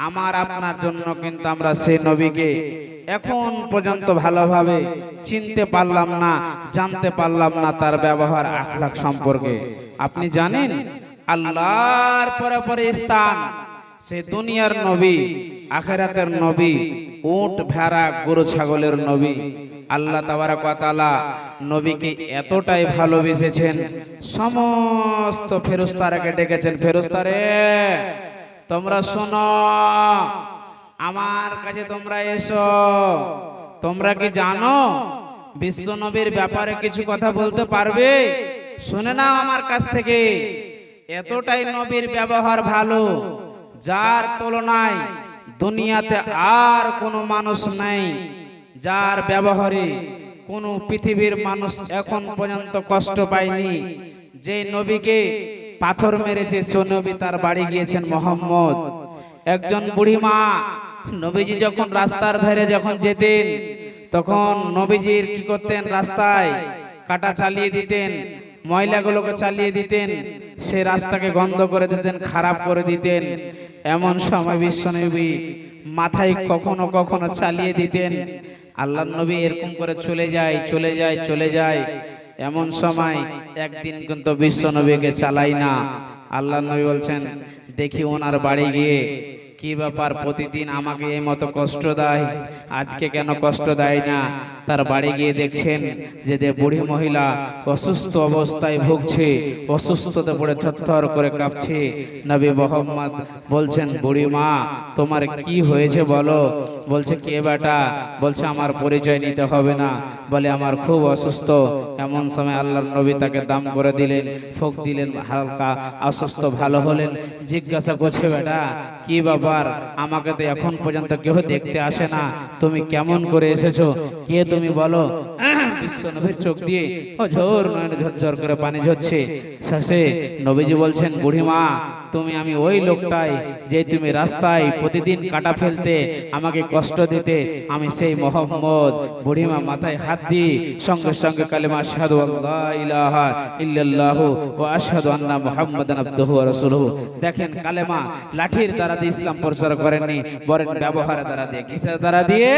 [SPEAKER 1] আমার আপনার জন্য কিন্তু আমরা সেই নবীকে এখন পর্যন্ত ভালোভাবে চিনতে পারলাম না, জানতে পারলাম না তার ব্যবহার আখলাক সম্পর্কে। আপনি জানেন আল্লাহর পরে পরে স্থান সে দুনিয়ার নবী, আখিরাতের নবী, উট ভেড়া গরু ছাগলের নবী। আল্লাহ তাবারক ওয়া তাআলা নবীকে এতটাই ভালোবেসেছেন, সমস্ত ফেরেশতাকে ডেকেছেন, ফেরেশতারে তোমরা শোনো, আমার কাছে তোমরা এসো। তোমরা কি জানো বিশ্ব নবীর ব্যাপারে কিছু কথা বলতে পারবে? শুনে নাও আমার কাছ থেকে। এতটাই নবীর ব্যবহার ভালো, যার তুলনায় দুনিয়াতে আর কোনো মানুষ নাই। যার ব্যবহারে কোনো পৃথিবীর মানুষ এখন পর্যন্ত কষ্ট পায়নি, যে নবীকে পাথর মেরেছে সে নবী তার বাড়ি গিয়েছেন মোহাম্মদ। একজন বুড়িমা নবীজি যখন রাস্তার ধারে যখন যেতেন তখন নবীজির কি করতেন, রাস্তায় কাটা চালিয়ে দিতেন, ময়লাগুলোকে চালিয়ে দিতেন, সে রাস্তাকে গন্ধ করে দিতেন, খারাপ করে দিতেন। এমন সময় বিশ্বনবী মাথায় কখনো কখনো চালিয়ে দিতেন। আল্লাহর নবী এরকম করে চলে যায়। এমন সময় একদিন কিন্তু বিশ্বনবীকে চালাই না। আল্লাহর নবী বলছেন, দেখি ওনার বাড়ি গিয়ে কি ব্যাপার, প্রতিদিন আমাকে এই মতো কষ্ট দেয়, আজকে কেন কষ্ট দেয় না। তার বাড়ি গিয়ে দেখছেন যে বুড়ি মহিলা অসুস্থ অবস্থায় ভুগছে, অসুস্থতে পড়ে থরথর করে কাঁপছে। নবী মুহাম্মদ বলছেন, বুড়ি মা তোমার কি হয়েছে বলো। বলছে, কে বেটা? বলছে, আমার পরিচয় নিতে হবে না। বলে, আমার খুব অসুস্থ। এমন সময় আল্লাহর নবী তাকে দাম করে দিলেন, ফুঁক দিলেন, হালকা অসুস্থ ভালো হলেন। জিজ্ঞাসা করছে, বেটা কি ব্যাপার, আমাকে তো এখন পর্যন্ত কেউ দেখতে আসে না, তুমি কেমন করে এসেছো, কে তুমি বলো। বিশ্বনবীর চোখ দিয়ে ঝোর নয়নে ঝরঝর করে পানি ঝরছে। শেষে নবীজি বলছেন, বুড়িমা আমি ওই লোকটাই যে তুমি রাস্তায় প্রতিদিন কাটা ফেলতে, আমাকে কষ্ট দিতে, আমি সেই মুহাম্মদ। বুড়িমা মাথায় হাত দিয়ে সঙ্গে সঙ্গে কালেমা আশহাদু আল্লা ইলাহা ইল্লাল্লাহু ওয়া আশহাদু আন্না মুহাম্মাদান আবদুহু ওয়া রাসূলুহু। দেখেন, কালেমা লাঠির দ্বারা দিয়ে ইসলাম প্রচার করেননি, বরং ব্যবহারের দ্বারা দিয়ে। কিসের দ্বারা দিয়ে?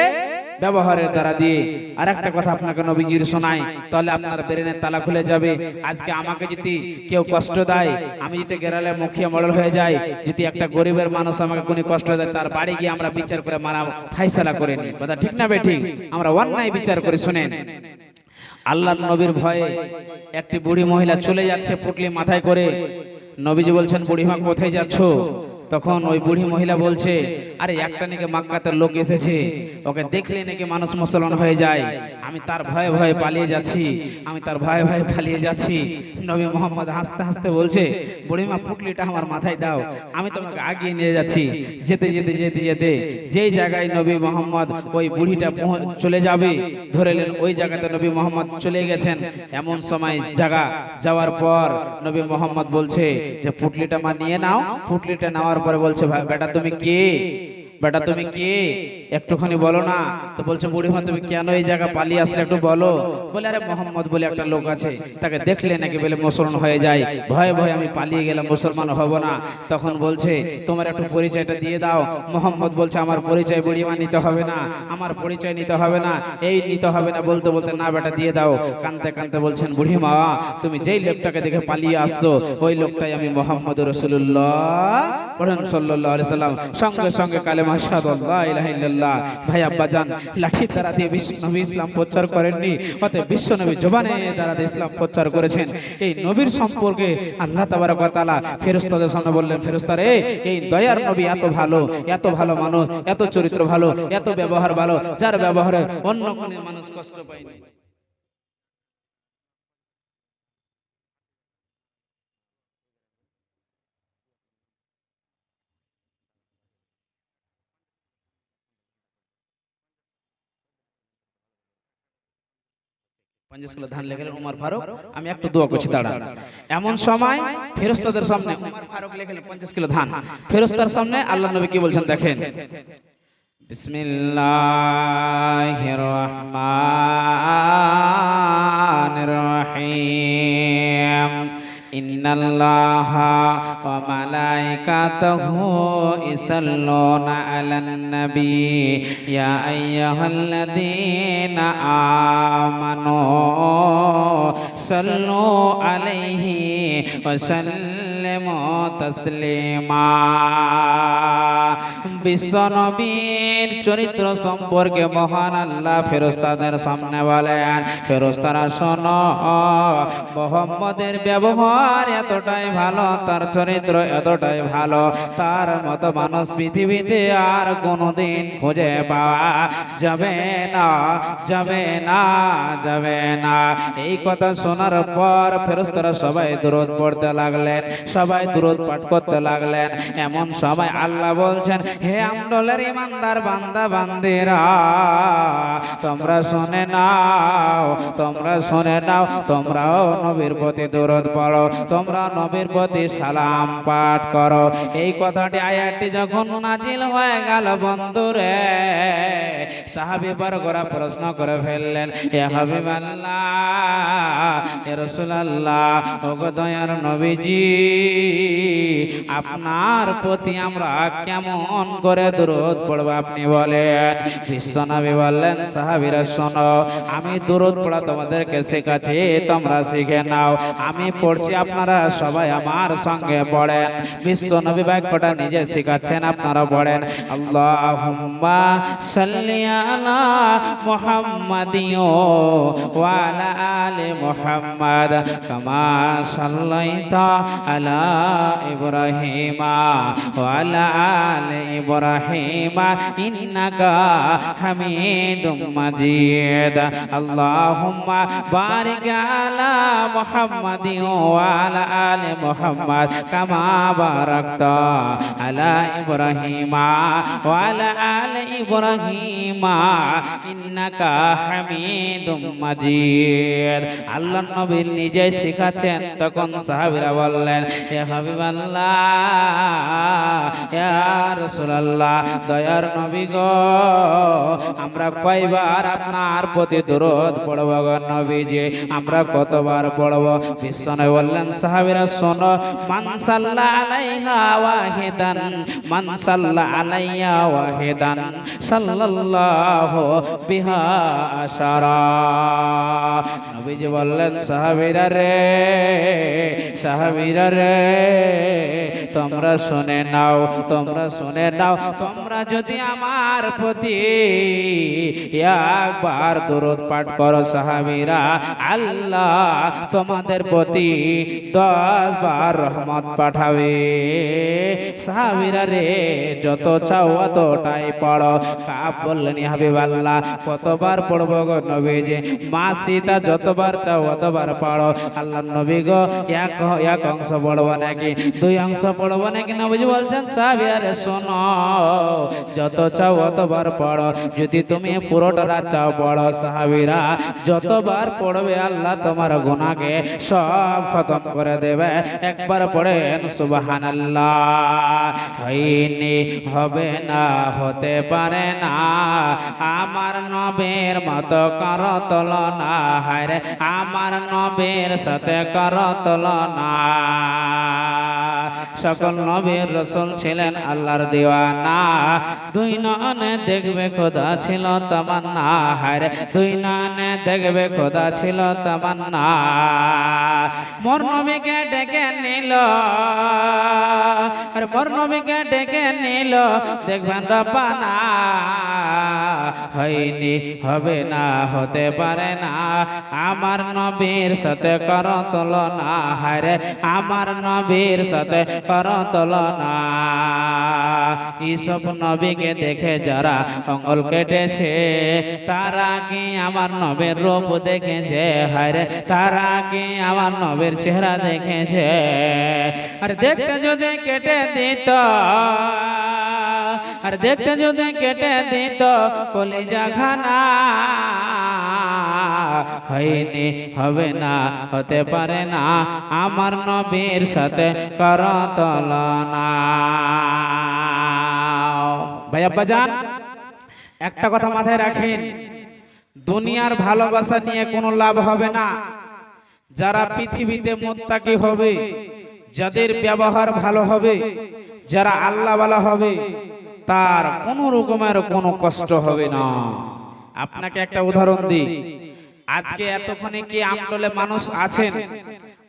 [SPEAKER 1] ব্যবহারের দ্বারা দিয়ে। আর একটা কথা আপনাকে নবীজির শোনাই, তাহলে আপনার ব্রেনের তালা খুলে যাবে। আজকে আমাকে যদি কেউ কষ্ট দেয়, আমি যদি গেরালে মুখিয়া মডেল হয়ে যাই, যদি একটা গরিবের মানুষ আমাকে কোনো কষ্ট দেয়, তার বাড়ি গিয়ে আমরা বিচার করে মারা ফাইসালা করে নিই। কথা ঠিক না বেঠিক? আমরা অন্যায় বিচার করে। শুনেন, আল্লাহর নবীর ভয়ে একটি বুড়ি মহিলা চলে যাচ্ছে পুটলি মাথায় করে। নবীজি বলছেন, বুড়িমা কোথায় যাচ্ছ? তখন ওই বুড়ি মহিলা বলছে, আরে একটা নাকি মক্কাতের লোক এসেছে, ওকে দেখলে নাকি মানুষ মুসলমান হয়ে যায়, আমি তার ভয়ে ভয়ে পালিয়ে যাচ্ছি। নবী মুহাম্মদ হাসতে হাসতে বলছে, বুড়িমা পুটলিটা আমার মাথায় দাও, আমি তোমাকে আগিয়ে নিয়ে যাচ্ছি। যেতে যেই জায়গায় নবী মুহাম্মদ ওই বুড়িটা চলে যাবে ধরেলেন, ওই জায়গাতে নবী মুহাম্মদ চলে গেছেন। এমন সময় জায়গা যাওয়ার পর নবী মুহাম্মদ বলছে যে পুটলিটা মা নিয়ে নাও। পুটলিটা নেওয়ার পরে বলছে, বেটা তুমি কে? একটুখানি বলো না। তো বলছে, বুড়িমা তুমি কেন এই জায়গা পালিয়ে আসলে একটু বলো। বলে, আরে মোহাম্মদ বলে একটা লোক আছে, তাকে দেখলে নাকি বলে মুসলমান হয়ে যায়, ভয়ে ভয়ে আমি পালিয়ে গেলাম, মুসলমান হব না। তখন বলছে, তোমার একটু পরিচয়টা দিয়ে দাও। মোহাম্মদ বলছে, আমার পরিচয় বুড়িমা নিতে হবে না, আমার পরিচয় নিতে হবে না, এই নিতে হবে না। বলতে বলতে, না বেটা দিয়ে দাও। কানতে কানতে বলছেন, বুড়িমা তুমি যেই লোকটাকে দেখে পালিয়ে আসছো, ওই লোকটাই আমি মোহাম্মদ রাসূলুল্লাহ সাল্লাল্লাহু আলাইহি সাল্লাম। সঙ্গে সঙ্গে কালেমা আশহাদু আল্লা ইলাহা ইল্লাল্লাহ। ভাই আব্বাজান, লাঠির দ্বারা দিয়ে বিশ্বনবী ইসলাম প্রচার করেননি, অতএব বিশ্বনবী জবানে দ্বারা ইসলাম প্রচার করেছেন। এই নবীর সম্পর্কে আল্লাহ তাবারক ওয়া তাআলা ফেরেশতাদের সামনে বললেন, ফেরেশতারে এই দয়ার নবী এত ভালো মানুষ, এত চরিত্র ভালো, এত ব্যবহার ভালো, যার ব্যবহারে অন্য কোনো মানুষ কষ্ট পায়নি। ধান লেখলেন উমর ফারুক, আমি একটু দোয়া করছি দাঁড়া। এমন সময় ফেরেশতাদের সামনে উমর ফারুক লেখলেন 50 কিলো ধান। ফেরেশতার সামনে আল্লাহর নবী কি বলছেন দেখেন, বিসমিল্লাহির রহমানির রহিম। ইন্নাল্লাহা ওয়া মালাইকাতাহু ইসাল্লুনা আলান নবী ইয়া আইয়ুহাল্লাযীনা আমানু সাল্লু আলাইহি ওয়া সাল্লিমু তাসলিমা। বিশ্বনবীর চরিত্র সম্পর্কে মহান আল্লাহ ফেরেশতাদের সামনে বলেন, ফেরেশতারা শোনো, মুহাম্মদের ব্যবহার এতটাই ভালো, তার চরিত্র এতটাই ভালো, তার মতো মানুষ পৃথিবীতে আর কোনোদিন খুঁজে পাওয়া যাবে না। এই কথা শোনার পর ফেরেশতারা সবাই দরুদ পড়তে লাগলেন, সবাই দরুদ পাঠ করতে লাগলেন। এমন সময় আল্লাহ বলছেন, হে আমডলের ইমানদার বান্দা বান্দিরা, তোমরা শুনে নাও, তোমরা শুনে নাও, তোমরাও নবীর প্রতি দরুদ পড়ো, তোমরা নবীর প্রতি সালাম পাঠ করো। এই কথাটি আয়াতটি যখন নাজিল হয়ে গেল বন্ধুরে, সাহাবী বর্গরা প্রশ্ন করে ফেললেন, এ হাবিবাল্লাহ, এ রাসূলুল্লাহ, ওগো দয়ার নবীজি, আপনার প্রতি আমরা কেমন করে দরুদ পড়ব আপনি বলেন। বিশ্বনবী বললেন, সাহাবীরা শোনো, আমি দরুদ পড়া তোমাদেরকে শেখাচ্ছি, তোমরা শিখে নাও। আমি পড়ছি, আপনারা সবাই আমার সঙ্গে পড়েন। বিশ্বনবী বাক্যটা নিজে শেখাচ্ছেন, আপনারা পড়েন। আল্লাহুম্মা সাল্লি আলা মুহাম্মাদিও ওয়া আলা আলি মুহাম্মাদ কামা সাল্লাইতা আলা ইব্রাহিমা ওয়া আলা আলি ইব্রাহিমা ইন্নাকা হামিদুম মাজিদ। আল্লাহুম্মা বারিক আলা মুহাম্মাদি ওয়া আলা আলি মুহাম্মাদ কামা বারাকতা আলা ইব্রাহিমা ওয়া আলা আলি ইব্রাহিমা ইন্নাকা হামিদুম মাজিদ। আল্লাহ নবী নিজে শিখাচ্ছেন। তখন সাহাবীরা বললেন, হে হাবিবাল্লাহ, ইয়া রাসূলুল্লাহ, দয়ার নবী গো, আমরা কয়বার আপনার প্রতি দরুদ পড়ব গো নবীজি, আমরা কতবার পড়ব? বিশ্বনবী বললেন, সাহাবীরা শোনো, মান সাল্লা আলাইহা ওয়াহিদান, মান সাল্লা আলাইয়া ওয়াহিদান সাল্লাল্লাহু বিহা আশারা। নবীজি বললেন, সাহাবীরা রে, সাহাবীরা রে, তোমরা শুনে নাও, তোমরা শুনে নাও, তোমরা যদি আমার প্রতি একবার দরুদ পাঠ করো সাহাবীরা, আল্লাহ তোমাদের প্রতি 10 বার রহমত পাঠাবে। সাহাবীরা রে, যত চাও অতটাই পড়ো। কাব বললেন, ইয়া হাবিবাল্লাহ, কতবার পড়বো গো নবীজি? মা সীতা যতবার চাও অতবার পড়ো। আল্লাহ নবী গো, এক অংশ পড়বো নাকি 2 অংশ পড়বো নাকি? নবীজি বলছেন, সাহাবীরা রে শোনো, যত চাও অতবার পড়ো। যদি তুমি পুরোটা রাত চাও পড়ো, সাহাবীরা যতবার পড়বে আল্লাহ তোমার গুনাহকে সব খতম করে দেবে। একবার পড়েন সুবহানাল্লাহ। হয়নি, হবে না, হতে পারে না, আমার নবীর মতো করো তুলনা, হায়রে আমার নবীর সাথে করো তুলনা। সকল নবীর রাসূল ছিলেন আল্লাহর দিওয়ানা। 2 নয়নে দেখবে খোদা ছিল তামান্না, হায়রে 2 নয়নে দেখবে খোদা ছিল তামান্না। মোর নবীকে ডেকে নিল, আরে মোর নবীকে ডেকে নিল, দেখবেন রব্বানা। হয়নি, হবে না, হতে পারে না, আমার নবীর সাথে করো তুলনা, হায়রে আমার নবীর সাথে করো তুলনা। এইসব নবীকে দেখে যারা আঙ্গুল কেটেছে, তারা কি আমার নবীর রূপ দেখেছে? হায়রে তারা কি আমার নবীর চেহারা দেখেছে? আর দেখতে যদি কেটে দিত, আর দেখতে যদি কেটে দিত কলিজা খানা, হয়নি, হবে না, হতে পারে না, আমার নবীর সাথে করো তুলনা। ভাই আব্বাজান, একটা কথা মাথায় রাখেন, দুনিয়ার ভালোবাসা নিয়ে কোনো লাভ হবে না। যারা পৃথিবীতে মুত্তাকি হবে, যাদের ব্যবহার ভালো হবে, যারা আল্লাহওয়ালা হবে, তার কোনো রকমের কোনো কষ্ট হবে না। আপনাকে একটা উদাহরণ দিই। আজকে এতক্ষণে কি আমডলে মানুষ আছেন,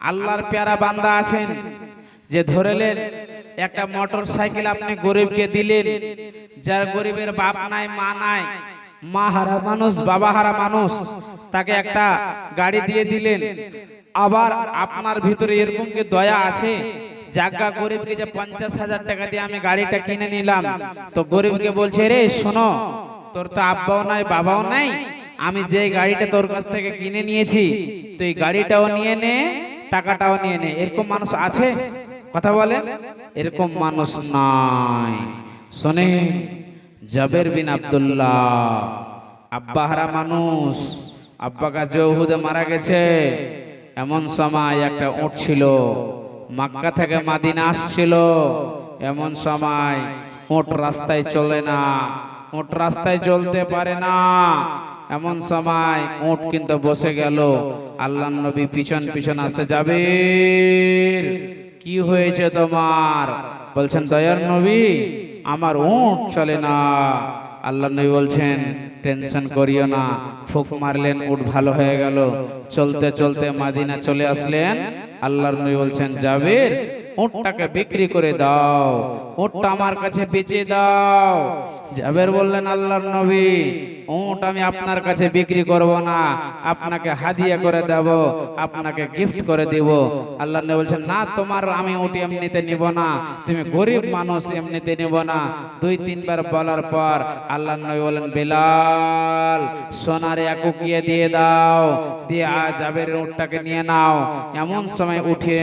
[SPEAKER 1] আল্লাহর প্যারা বান্দা আছেন, যে ধরেলেন একটা মোটর সাইকেল আপনি গরিবকে দিলেন, যার গরিবের বাপ নাই, মা নাই, মা হারা মানুষ, বাবা হারা মানুষ, তাকে একটা গাড়ি দিয়ে দিলেন। আবার আপনার ভিতরে এরকম কি দয়া আছে? জাগা গরিবকে যে 50,000 টাকা দিয়ে আমি গাড়িটা কিনে নিলাম, তো গরিবকে বলছে, রে শোনো, তোর তো আব্বাও নাই, বাবাও নাই, আমি যে গাড়িটা তোর কাছ থেকে কিনে নিয়েছি, তো এই গাড়িটাও নিয়ে নে, টাকাটাও নিয়ে নে। এরকম মানুষ আছে? কথা বলে এরকম মানুষ নাই। শোনেন, জাবের বিন আব্দুল্লাহ আব্বাহারা মানুষ, আব্বা কাছে উহুদে মারা গেছে। এমন সময় একটা উট ছিল, মক্কা থেকে মদিনা আসছিল। এমন সময় উট রাস্তায় চলে না, উট রাস্তায় চলতে পারে না। এমন সময় উট কিন্তু বসে গেল। আল্লাহর নবী পিছন পিছন আসে, জাবির কি হয়েছে তোমার? বলছেন, দয়ার নবী আমার উট চলে না। আল্লাহর নবী বলছেন, টেনশন করিও না। ফুক মারলেন, উট ভালো হয়ে গেল। চলতে চলতে মদিনা চলে আসলেন। আল্লাহর নবী বলছেন, জাবির উটটাকে বিক্রি করে দাও, উটটা আমার কাছে বেচে দাও। জাবের বললেন, আল্লাহর নবী উট আমি আপনার কাছে বিক্রি করব না, আপনাকে হাদিয়া করে দেব, আপনাকে গিফট করে দেব। আল্লাহর নবী বলছেন, না তোমার আমি উট এমনিতে নিব না, তুমি গরিব মানুষ এমনিতে নিব না। দুই তিনবার বলার পর আল্লাহর নবী বলেন, বেলাল সোনার একুকিয়ে দিয়ে দাও, দিয়ে জাবের উটটাকে নিয়ে নাও। এমন সময় উঠে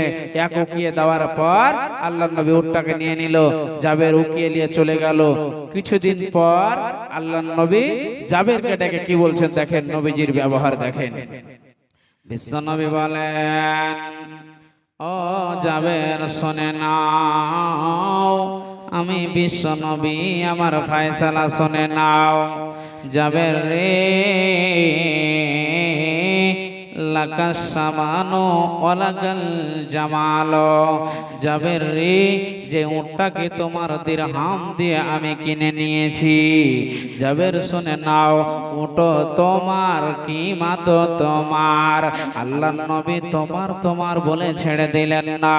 [SPEAKER 1] একুকিয়ে দেওয়ার পর আল্লাহর নবী উটটাকে নিয়ে নিল, জাবের উকিয়ে নিয়ে চলে গেল। কিছুদিন পর আল্লাহর নবী জাবেরকে ডেকে কি বলছেন দেখেন, নবীজির ব্যবহার দেখেন। বিশ্ব নবী বলেন, ও জাবের শোনে নাও, আমি বিশ্ব নবী, আমার ফয়সালা শোনে নাও। জাবের রে লাকাস সামানো ওয়ালাকাল জামালো, জাবের রে যে উটটাকে তোমার দিরহাম দিয়ে আমি কিনে নিয়েছি, জাবের শুনে নাও, উট তোমার কিমাত তোমার। আল্লাহর নবী তোমার তোমার বলে ছেড়ে দিলেন না।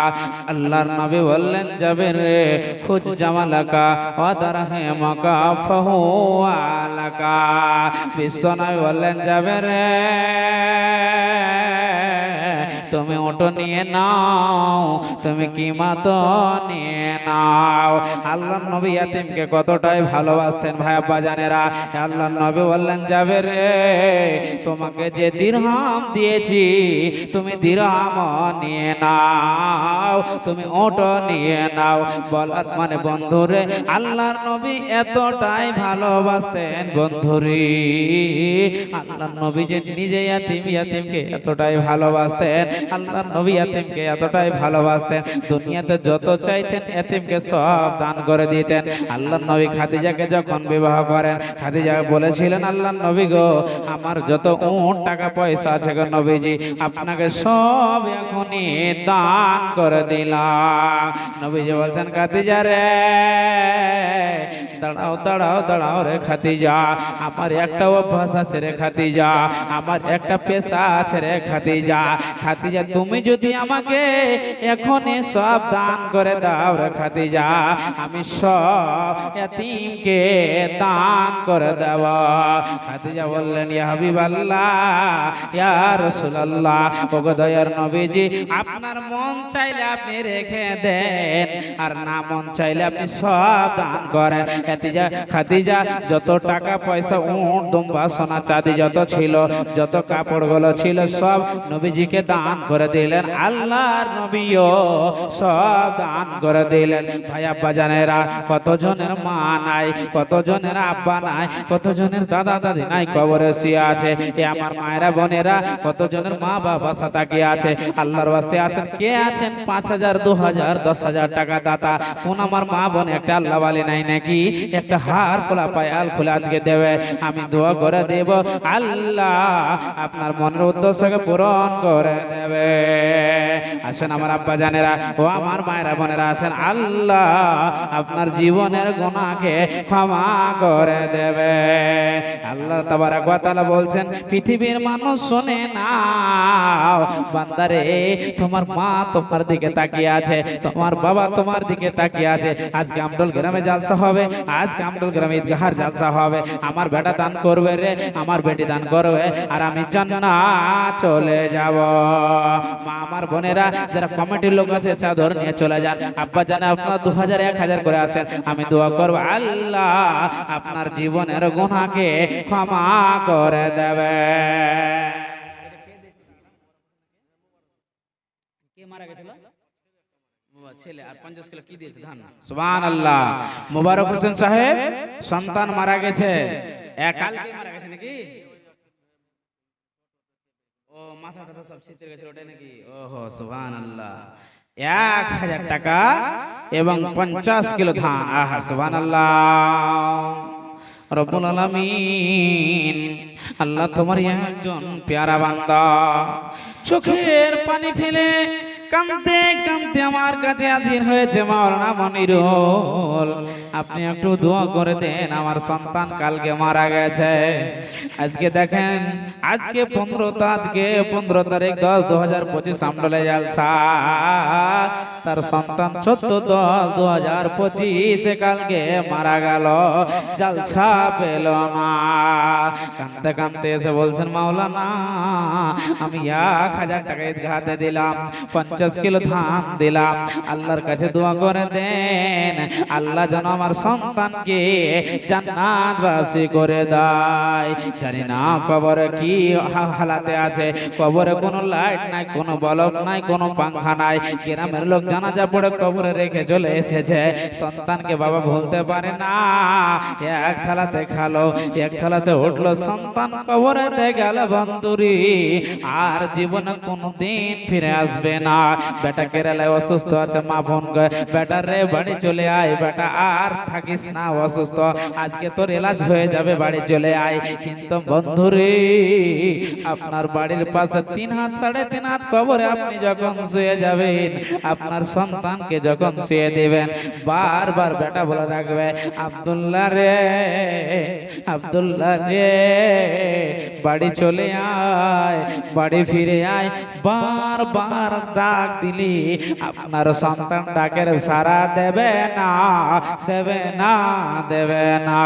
[SPEAKER 1] আল্লাহর নবী বললেন, জাবের রে খুজ জামালাকা ওয়া দারহামাকা ফাহুয়া লাকা। বিশ্বনবী বললেন, জাবের রে তুমি ওটো নিয়ে নাও, তুমি কিমাত নিয়ে নাও। আল্লাহর নবী ইয়াতিমকে কতটাই ভালোবাসতেন ভাই আব্বা জানেরা। আল্লাহর নবী বললেন, যাবে রে তোমাকে যে দিরহাম দিয়েছি তুমি দিরহাম নিয়ে নাও, তুমি ওটো নিয়ে নাও। বলার মানে বন্ধুরে আল্লাহর নবী এতটাই ভালোবাসতেন বন্ধুরে, আল্লাহর নবী যে নিজে ইয়াতিমকে এতটাই ভালোবাসতেন, আল্লাহর নবী ইয়াতিমকে এতটাই ভালোবাসতেন, দুনিয়াতে যত চাইতেন ইয়াতিমকে সব দান করে দিতেন। আল্লাহর নবী খাদিজাকে যখন বিবাহ করেন, খাদিজা বলেছিলেন, আল্লাহর নবী গো আমার যত উট টাকা পয়সা আছে গো নবীজি আপনাকে সব এখনই দান করে দিলাম। নবীজি বলছেন, খাদিজা রে দাঁড়াও দাঁড়াও দাঁড়াও রে খাদিজা, আমার একটা অভ্যাস আছে রে খাদিজা, আমার একটা পেশা আছে রে খাদিজা। খাদিজা তুমি যদি আমাকে এখনই সব দান করে দাও রে খাদিজা, আমি সব এতিমকে দান করে দেব। খাদিজা বললেন, ইয়া হাবিবাল্লাহ ইয়া রাসূলুল্লাহ, ওগো দয়ার নবীজি আপনার মন চাইলে আপনি রেখে দেন, আর না মন চাইলে আপনি সব দান করেন। খাদিজা যত টাকা পয়সা উট দুম্বা সোনা চাঁদি যত ছিল, যত কাপড়গুলো ছিল সব নবীজিকে দান করে দিলেন। আল্লাহর নবীও সব দান করে দিলেন। ভাই আব্বা জানেরা, কতজনের মা নাই, কতজনের আব্বা নাই, কতজনের দাদা দাদি নাই, কবরে শুয়ে আছে। এ আমার মায়েরা বোনেরা, কতজনের মা বাবা সাথে আছে, আল্লাহর ওয়াস্তে আছেন। কে আছেন 5,000 2,000 10,000 টাকা দাতা? কোন আমার মা বোন একটা আল্লাহ ওয়ালি নাই নাকি? একটা হার খোলা পায়াল খোলা আজকে দেবে, আমি দোয়া করে দেব, আল্লাহ আপনার মনের উদ্দেশ্যকে পূরণ করে দেবে। আসেন আমার আব্বা জানেরা, ও আমার মায়েরা বোনেরা আছেন, আল্লাহ আপনার জীবনের গুনাহকে ক্ষমা করে দেবে। আল্লাহ তাবারক ওয়া তাআলা বলছেন, পৃথিবীর মানুষ শুনে নাও বান্দারে, তোমার মা তোমার দিকে তাকিয়ে আছে, তোমার বাবা তোমার দিকে তাকিয়ে আছে। আজকে আমডল গ্রামে জালসা হবে, আজকে আমডল গ্রামে ঈদগাহার জালসা হবে। আমার বেটা দান করবে রে, আমার বেটি দান করবে, আর আমি জান্নাত চলে যাব। মা আমার বোনেরা যারা কমিটির লোক আছে চাদর নিয়ে চলে যান। আব্বা জানে আপনারা 2000 1000 করে আছেন, আমি দোয়া করব আল্লাহ আপনার জীবনের গুনাহকে ক্ষমা করে দেবে। কে মারা গেছিল? ছেলে আর 50 কিলো কি দিয়েছে ধান সুবহানাল্লাহ মুবারক হোসেন সাহেব সন্তান মারা গেছে কালকে মারা গেছে নাকি ও মাথাটা সব ছিটে গেছে ওটা নাকি ওহো সুবহানাল্লাহ 1000 টাকা এবং 50 কিলো ধান আহা সুবহানাল্লাহ রব্বুল আলামিন আল্লাহ তোমার একজন পেয়ারা বান্দা চোখের পানি ফেলে কাঁদতে কাঁদতে আমার কাছে হাজির হয়েছে মাওলানা মনিরুল আপনি একটু দোয়া করে দেন আমার সন্তান কালকে মারা গেছে আজকে দেখেন আজকে 15 তারিখ 10/2025 আমডলে জালসা তার সন্তান 14/10/2025 কালকে মারা গেল জালসা পেল না কাঁদতে কাঁদতে এসে বলছেন মাওলানা আমি 1000 টাকা ঈদগাহতে দিলাম 50 কিলো ধান দিলাম আল্লাহর কাছে দোয়া করে দেন আল্লাহ যেন আমার সন্তানকে জান্নাতবাসী করে দেয় জানি না কবরে কি হালাতে আছে কবরে কোনো লাইট নাই কোনো বাল্ব নাই কোনো পাঙ্খা নাই গ্রামের লোক জানাজা পড়ে কবরে রেখে চলে এসেছে সন্তানকে বাবা ভুলতে পারে না এক থালাতে খালো এক থালাতে উঠলো সন্তান কবরেতে গেল বন্ধুরি আর জীবনে কোনোদিন ফিরে আসবে না বেটা কেরালায় অসুস্থ আছে মা ফোন করে বেটা রে বাড়ি চলে আয় বেটা আর থাকিস না অসুস্থ আজকে তোর এলাজ হয়ে যাবে বাড়ি চলে আয় কিন্তু বন্ধুরে আপনার বাড়ির পাশে 3 হাত 3.5 হাত কবরে আপনি যখন শুয়ে যাবেন আপনার সন্তানকে যখন শুয়ে দিবেন বারবার বেটা বলে রাখবে আব্দুল্লাহ রে বাড়ি চলে আয় বাড়ি ফিরে আয় বারবার ডাক দিলি আপনার সন্তান ডাকের সাড়া দেবে না দেবে না দেবে না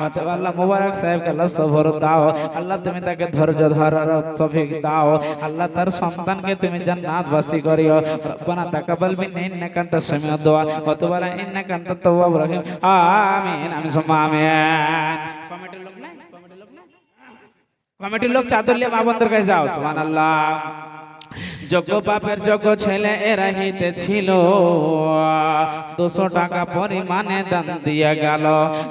[SPEAKER 1] অতএব আল্লাহ মুবারক সাহেবকে আল্লাহ সবর দাও আল্লাহ তুমি তাকে ধৈর্য ধরার তৌফিক দাও আল্লাহ তার সন্তানকে তুমি জান্নাতবাসী করিও রব্বানা তাকাব্বাল মিন্না ইন্নাকা আনতাস সামিউদ দুআ ওয়া তুব আলাইনা ইন্নাকা আনতাত তাওয়াবুর রহিম আমিন আমিন সুম্মা আমিন কমিটির লোক চাদর নিয়ে মা বন্ধুর কাছে যাও সুবহানাল্লাহ যোগ্য বাপের যোগ্য ছেলে এরা হিতে ছিল 200 টাকা পরিমাণে দান দিয়ে গেল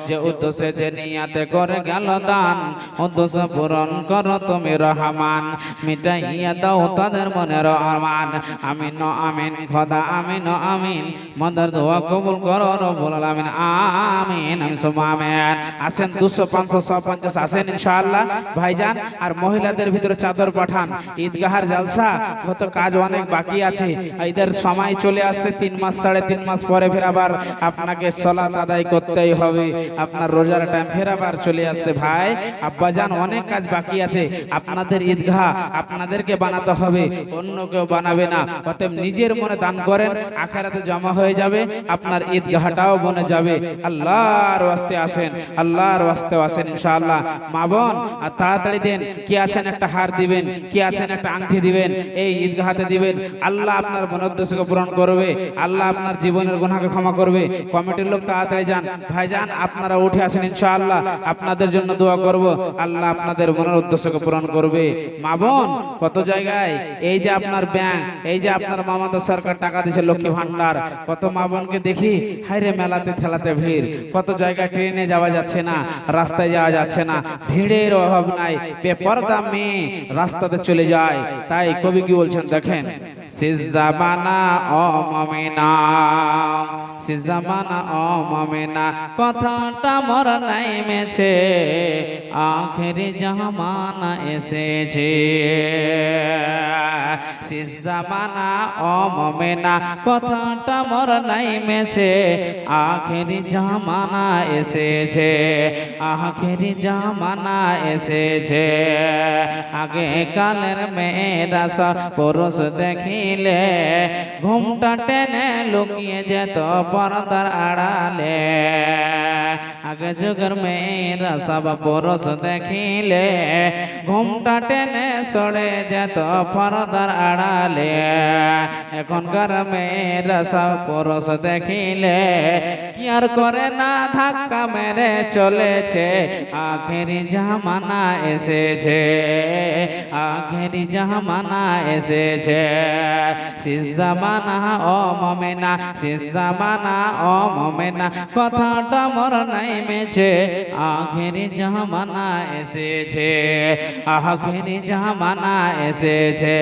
[SPEAKER 1] যে উদ্দেশ্যে যে নিয়াতে করে গেল দান উদ্দেশ্য পূরণ করো তুমি রহমান মিটাইয়া দাও তাদের মনের আরমান আমিন আমিন খোদা আমিন আমিন মদের দোয়া কবুল করো রব্বুল আলামিন আমিন আমিন সুম্মা আমিন আসেন 200 500 150 আসেন ইনশাআল্লাহ ভাইজান আর মহিলাদের ভিতরে চাদর পাঠান ঈদগাহার জালসা কত কাজ অনেক বাকি আছে ঈদের সময় চলে আসছে 3 মাস 3.5 মাস পরে ফের আবার আপনাকে সালাত আদায় করতেই হবে আপনার রোজার টাইম ফের আবার চলে আসছে ভাই আব্বাজান অনেক কাজ বাকি আছে আপনাদের ঈদগাহ আপনাদেরকে বানাতে হবে অন্য কেউ বানাবে না অতএব নিজের মনে দান করেন আখিরাতে জমা হয়ে যাবে আপনার ঈদগাহটাও বনে যাবে আল্লাহর ওয়াস্তে আসেন আল্লাহর ওয়াস্তে আসেন ইনশাআল্লাহ মা বোন আর তাড়াতাড়ি দেন কি আছেন একটা হার দিবেন কি আছেন একটা আংটি দিবেন এই ঈদগাহতে দিবেন আল্লাহ আপনার মনোদ্দেশকে পূরণ করবে আল্লাহ আপনার জীবনের গুনাহকে ক্ষমা করবে কমিটির লোক তাড়াতাড়ি যান ভাইজান আপনারা উঠে আসেন ইনশাআল্লাহ আপনাদের জন্য দোয়া করব আল্লাহ আপনাদের মনের উদ্দেশ্যকে পূরণ করবে মা বোন কত জায়গায় এই যে আপনার ব্যাংক এই যে আপনার মামাতো সরকার টাকা দিয়েছে লক্ষ্মী ভান্ডার কত মা বোনকে দেখি হায়রে মেলাতে ঠেলাতে ভিড় কত জায়গায় ট্রেনে যাওয়া যাচ্ছে না রাস্তায় যাওয়া যাচ্ছে না ভিড়ের অভাব নাই বেপরদা মেয়ে রাস্তাতে চলে যায় তাই কবি কি বলছেন দেখেন শেষ জামানা ও মুমিনা শেষ জামানা ও মুমিনা কথাটা মোর নাইমেছে আখেরি জামানা এসেছে শেষ জামানা ও মুমিনা কথাটা মোর নাইমেছে আখেরি জামানা এসেছে আখেরি জামানা এসেছে আগে কালের মেয়েরা সব পুরুষ দেখিলে ঘুমটা টেনে লুকিয়ে যেত পর্দার আড়ালে আগে যুগের মেয়েরা সব পুরুষ দেখিলে ঘুমটা টেনে সরে যেত পর্দার আড়ালে এখনকার মেয়েরা সব পুরুষ দেখিলে কি আর করে না ধাক্কা মেরে চলেছে আখেরি জামানা এসেছে আখেরি জামানা এসেছে শেষ জামানা ও মমেনা, শেষ জামানা ও মমেনা, কথাটা মোর নাইমেছে, আখেরি জামানা এসেছে, আখেরি জামানা এসেছে।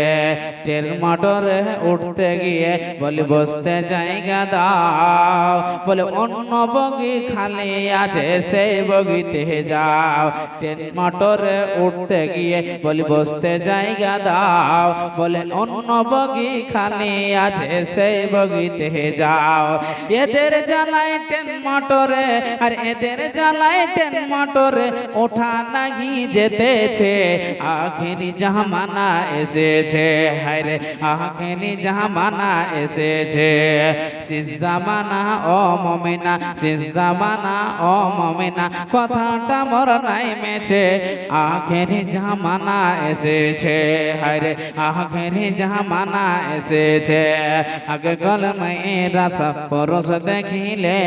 [SPEAKER 1] ট্রেন মোটরে উঠতে গিয়ে বলি বসতে জায়গা দাও, বলে অন্য বগি খালি আছে সেই বগিতে যাও। ট্রেন মোটরে উঠতে গিয়ে বলি বসতে জায়গা দাও, বলে অন্য বগি খালি আছে সেই বগিতে যাও। এদের জ্বালায় ট্রেন মোটরে, আর এদের জ্বালায় ট্রেন মোটরে ওঠা নাহি যেতেছে, আখেরি জামানা এসেছে, হায়রে আখেরি জামানা এসেছে। শেষ জামানা ও মমিনা, শেষ জামানা ও মমিনা, কথাটা মোর নাইমেছে, আখেরি জামানা এসেছে, হায়রে আখেরি জামানা এসেছে। আগে মেয়েরা সব পুরুষ দেখিলে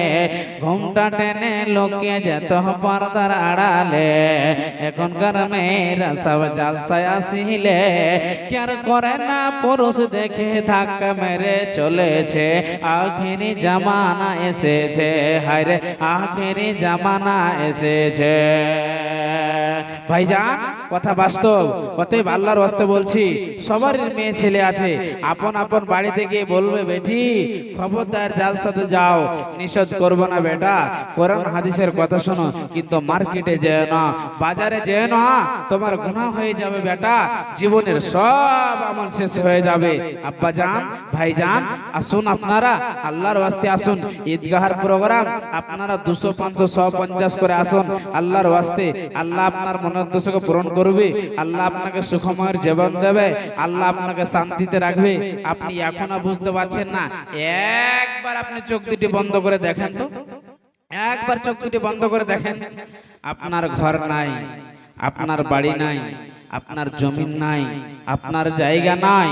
[SPEAKER 1] ঘুমটা টেনে লোকে যেত পর্দার আড়ালে, এখনকার মেয়েরা সব জালসায় আসিলে কেয়ার করে না, পুরুষ দেখে ধাক্কা মেরে চলেছে, আখেরি জামানা এসেছে, হায়রে আখেরি জামানা এসেছে। ভাইজান কথা বাস্তব, অতএব আল্লাহর ওয়াস্তে বলছি, সবার মেয়ে ছেলে আছে, আপন আপন বাড়িতে গিয়ে বলবে বেটি খবরদার জালসাতে যাও, নিষেধ করবো না বেটা, কোরআন হাদিসের কথা শোনো, কিন্তু মার্কেটে যেও না, বাজারে যেও না, তোমার গুনাহ হয়ে যাবে বেটা, জীবনের সব আমল শেষ হয়ে যাবে। আব্বা জান, ভাইজান আসুন, আপনারা আল্লাহর ওয়াস্তে আসুন, ঈদগাহের প্রোগ্রাম আপনারা 200, 500, 150 করে আসুন আল্লাহর ওয়াস্তে। আল্লাহ আপনার মনের উদ্দেশ্যকে পূরণ করবে, আল্লাহ আপনাকে সুখময়ের জীবন দেবে, আল্লাহ আপনাকে শান্তিতে রাখবে। আপনি এখনো বুঝতে পারছেন না, একবার আপনি চোখ দুটি বন্ধ করে দেখেন তো, একবার চোখ দুটি বন্ধ করে দেখেন, আপনার ঘর নাই, আপনার বাড়ি নাই, আপনার জমিন নাই, আপনার জায়গা নাই,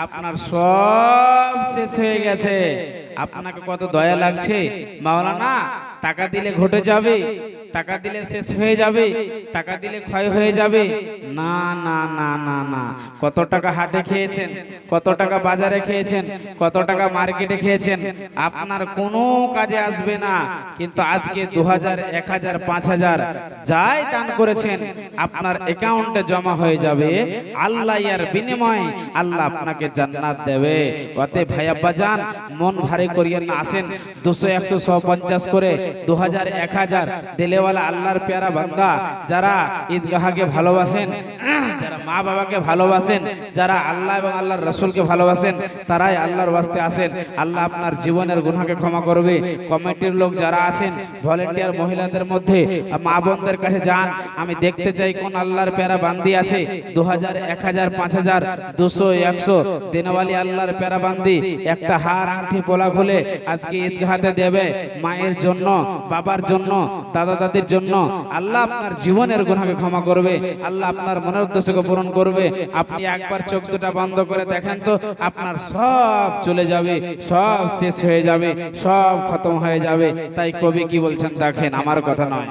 [SPEAKER 1] আপনার সব শেষ হয়ে গেছে। আপনাকে কত দয়া লাগছে, মাওলানা টাকা দিলে ঘটে যাবে, টাকা দিলে শেষ হয়ে যাবে, টাকা দিলে ক্ষয় হয়ে যাবে। না না না না না, কত টাকা হাটে খেয়েছেন, কত টাকা বাজারে খেয়েছেন, কত টাকা মার্কেটে খেয়েছেন, আপনার কোনো কাজে আসবে না। কিন্তু আজকে 2000, 1000, 5000 যাই দান করেছেন আপনার অ্যাকাউন্টে জমা হয়ে যাবে, আল্লাহ এর বিনিময়ে আল্লাহ আপনাকে জান্নাত দেবে। ওতে ভাই আব্বা জান মন ভারী করিয়েন না, আসেন 200, 100, 150 করে 2000, 1000 দিলেওয়ালা আল্লাহর প্যারা বান্দা, যারা ঈদগাহকে ভালোবাসেন, যারা মা বাবাকে ভালোবাসেন, যারা আল্লাহ এবং আল্লাহর রাসূলকে ভালোবাসেন, তারাই আল্লাহর ওয়াস্তে আসেন, আল্লাহ আপনার জীবনের গুনাহকে ক্ষমা করবে। কমিটির লোক যারা আছেন, ভলেন্টিয়ার মহিলাদের মধ্যে মা বোনদের কাছে যান, আমি দেখতে চাই কোন আল্লাহর প্যারা বান্দি আছে, 2000, 1000, 5000, 200, 100 দিনওয়ালি আল্লাহর প্যারা বান্দি একটা হার আংটি পোলা খুলে আজকে ঈদগাহতে দেবে, মায়ের জন্য, বাবার জন্য, দাদা দাদির জন্য। আল্লাহ আপনার জীবনের গুনাহকে ক্ষমা করবে, আল্লাহ আপনার মনের উদ্দেশ্যকে পূরণ করবে। আপনি একবার চোখ দুটা বন্ধ করে দেখেন তো, আপনার সব চলে যাবে, সব শেষ হয়ে যাবে, সব খতম হয়ে যাবে। তাই কবি কি বলছেন দেখেন, আমার কথা নয়।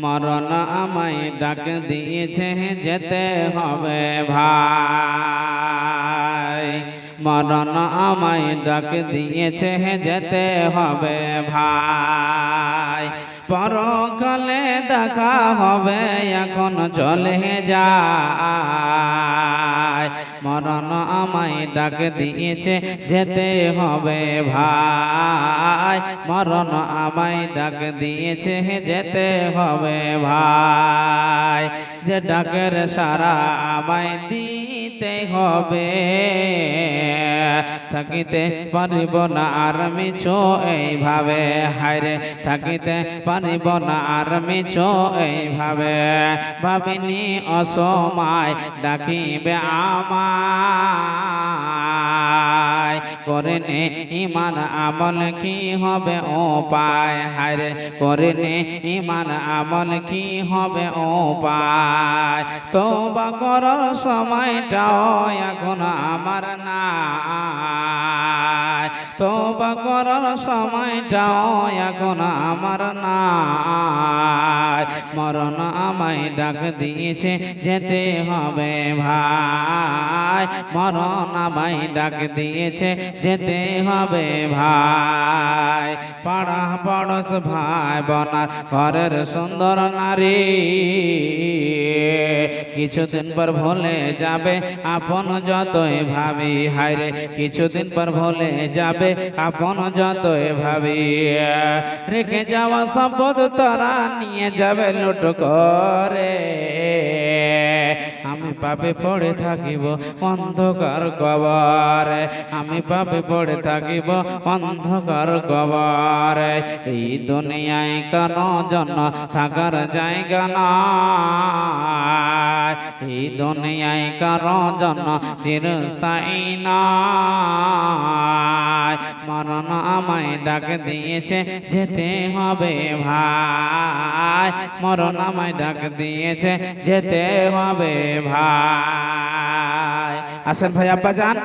[SPEAKER 1] মরণ আমায় ডাক দিয়েছে, যেতে হবে ভাই, মরণ আমায় ডাক দিয়েছে, যেতে হবে ভাই, পরকালে দেখা হবে, এখন চলে যায়, মরণ আমায় ডাক দিয়েছে, যেতে হবে ভাই, মরণ আমায় ডাক দিয়েছে, যেতে হবে ভাই, যে ডাকের সারা আমায় দিতে হবে, থাকিতে পারিব না আর মিছো এইভাবে, হায়রে থাকিতে পারিব না আর মিছো এইভাবে, ভাবিনি অসময় ডাকিবে আমায়, করেনে ইমান আমল কি হবে উপায়, হায়রে করেনে ইমান আমল কি হবে উপায়, তওবা করার সময়টাও এখন আমার নাই, তওবা করার সময়টাও এখন আমার নাই, মরণ আমায় ডাক দিয়েছে যেতে হবে ভাই, মরণ আমায় ডাক দিয়েছে যেতে হবে ভাই। পাড়া পড়োশ ভাই বোনার ঘরের সুন্দর নারী কিছুদিন পর ভুলে যাবে আপন যতই ভাবি, হায়রে কিছুদিন পর ভুলে যাবে আপন যতই ভাবি। রেখে যাওয়া সম্পদ তারা নিয়ে যাবে লুট করে, আমি পাপে পড়ে থাকিব অন্ধকার কবরে, আমি পাপে পড়ে থাকিব অন্ধকার কবরে। এই দুনিয়ায় কারো জন্য থাকার জায়গা না, এই দুনিয়ায় কারো জন্য চিরস্থায়ী না। মরণ আমায় ডাক দিয়েছে যেতে হবে ভাই, মরণ আমায় ডাক দিয়েছে যেতে হবে ভাই। আসেন ভাই আব্বা যান,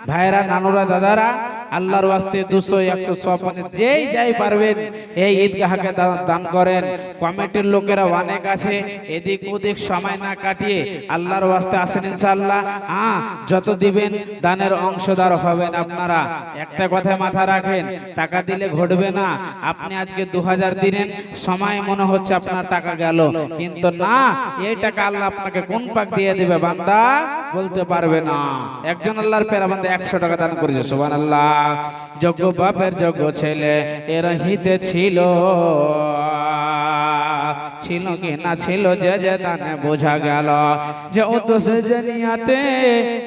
[SPEAKER 1] ভাইরা নানুরা দাদারা, আল্লাহর ওয়াস্তে 200 100 150 যেই যাই পারবেন এই ঈদগাহকে দান করেন। কমিটির লোকেরা অনেক আছে, এদিক ওদিক সময় না কাটিয়ে আল্লাহর ওয়াস্তে আসেন ইনশাআল্লাহ। যত দিবেন দানের অংশদার হবেন আপনারা। একটা কথা মাথা রাখেন, টাকা দিলে ঘটবে না। আপনি আজকে 2000 দিলেন, সময় মনে হচ্ছে আপনার টাকা গেল, কিন্তু না, এই টাকা আল্লাহ আপনাকে কোন পাক দিয়ে দিবে বান্দা বলতে পারবে না। একজন আল্লাহর পেরা বান্দা 100 টাকা দান করেছে, সুবহানাল্লাহ। যোগ্য বাপের যোগ্য ছেলে এরা হিতে ছিল, ছিল কি না ছিল যে যে দানে বোঝা গেল, যে ও তো সে জানিয়াতে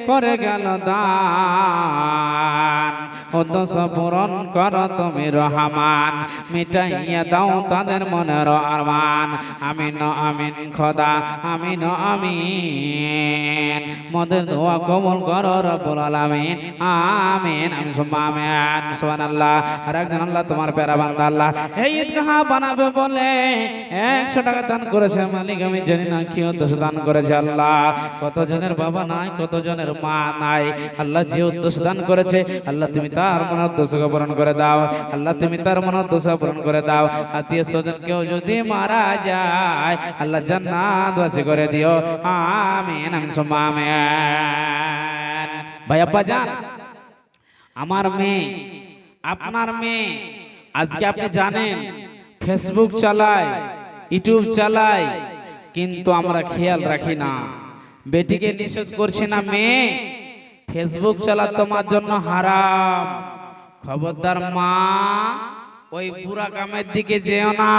[SPEAKER 1] করে গেল দান। ও দোষ পূরণ করো তুমি রহমান, মিটাইয়া দাও তাদের মনের আরমান। আমিন আমিন খোদা, আমিন আমিন। মদের দোয়া কবুল করো রব্বুল আলামিন, আমিন আমিন সুম্মা আমিন। সুবহানাল্লাহ। আর একজন আল্লাহ তোমার প্যারা বান্দা আল্লাহ এই ঈদগাহ বানাবে বলে 100 টাকা দান করেছে। মালিক আমি জানি না কি উদ্দেশ্য দান করেছে আল্লাহ। কতজনের বাবা নাই, কতজনের মা নাই, আল্লাহ যে উদ্দেশ্য দান করেছে আল্লাহ তুমি তার মনের উদ্দেশ্যকে পূরণ করে দাও, আল্লাহ তুমি তার মনের উদ্দেশ্য পূরণ করে দাও। আত্মীয় স্বজন কেউ যদি মারা যায় আল্লাহ জান্নাতবাসী করে দিও, আমিন আমিন সুম্মা আমিন। ভাই আব্বা জান, আমার মেয়ে, আপনার মেয়ে, আজকে আপনি জানেন ফেসবুক চালায়, ইউটিউব চালায়, কিন্তু আমরা খেয়াল রাখি না। বেটিকে নিষেধ করছি না, মেয়ে ফেসবুক চালা তোমার জন্য হারাম। খবরদার মা, ওই বুড়া কামের দিকে যেও না,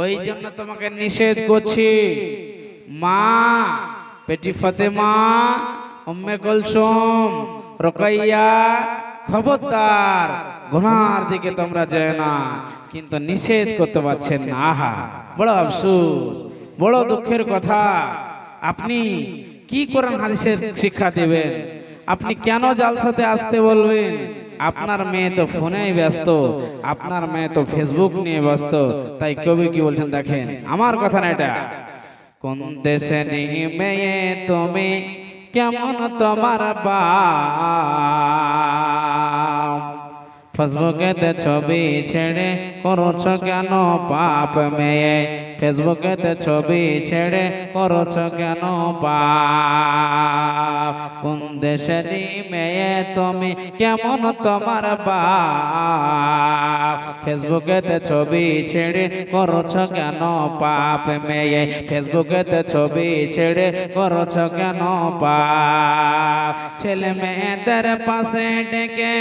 [SPEAKER 1] ওই জন্য তোমাকে নিষেধ করছি। মা, বেটি ফাতেমা, উম্মে কুলসুম, রুকাইয়া, খবরদার গুনার দিকে তোমরা যেও না, কিন্তু নিষেধ করতে পারছেন না। আহা, বড় আফসোস, বড় দুঃখের কথা। আপনি কি কোরআন হাদিসের শিক্ষা দিবেন? আপনি কেন জালসাতে আসতে বলবেন? আপনার মেয়ে তো ফোনেই ব্যস্ত, আপনার মেয়ে তো ফেসবুক নিয়ে ব্যস্ত। তাই কবি কি বলছেন দেখেন, আমার কথা না এটা। কোন দেশে নিয়ে মেয়ে তুমি, কেমন তোমার বাপ, ফেসবুকেতে ছবি ছেড়ে করছ কেন পাপ মেয়ে, ফেসবুকেতে ছবি ছেড়ে করছ কেন পাপ। কোন দেশেরই মেয়ে তুমি, কেমন তোমার বাপ, ফেসবুকেতে ছবি ছেড়ে করছ কেন পাপ মেয়ে, ফেসবুকেতে ছবি ছেড়ে করছ কেন পাপ। ছেলে মেয়েদের পাশে ডেকে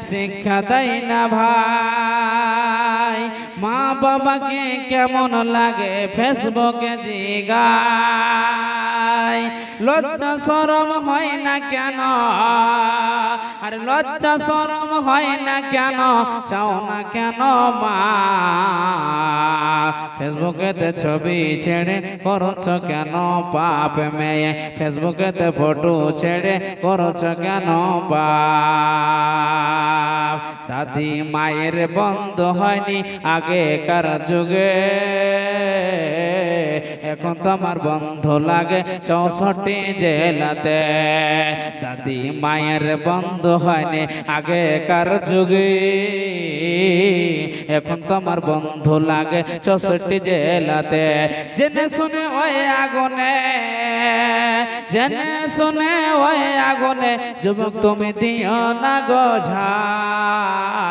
[SPEAKER 1] শিক্ষা দেয় না ভাই, মা বাবাকে কেমন লাগে ফেসবুকে জিগায়। লজ্জা শরম হয় না কেন, আর লজ্জা শরম হয় না কেন, চাও না কেন মা, ফেসবুকেতে ছবি ছেড়ে করছ কেন পাপ মেয়ে, ফেসবুকেতে ফটো ছেড়ে করছ কেন পাপ। দাদি মায়ের বন্ধ হয়নি আগেকার যুগে, এখন তোমার বন্ধ লাগে 64 জেলাতে। দাদি মায়ের বন্ধু হয়নি আগেকার যুগে, এখন তোমার বন্ধু লাগে 64 জেলাতে। জেনে শুনে ওই আগুনে, জেনে শুনে ওই আগুনে যুবক তুমি দিও না গো ঝাঁপ।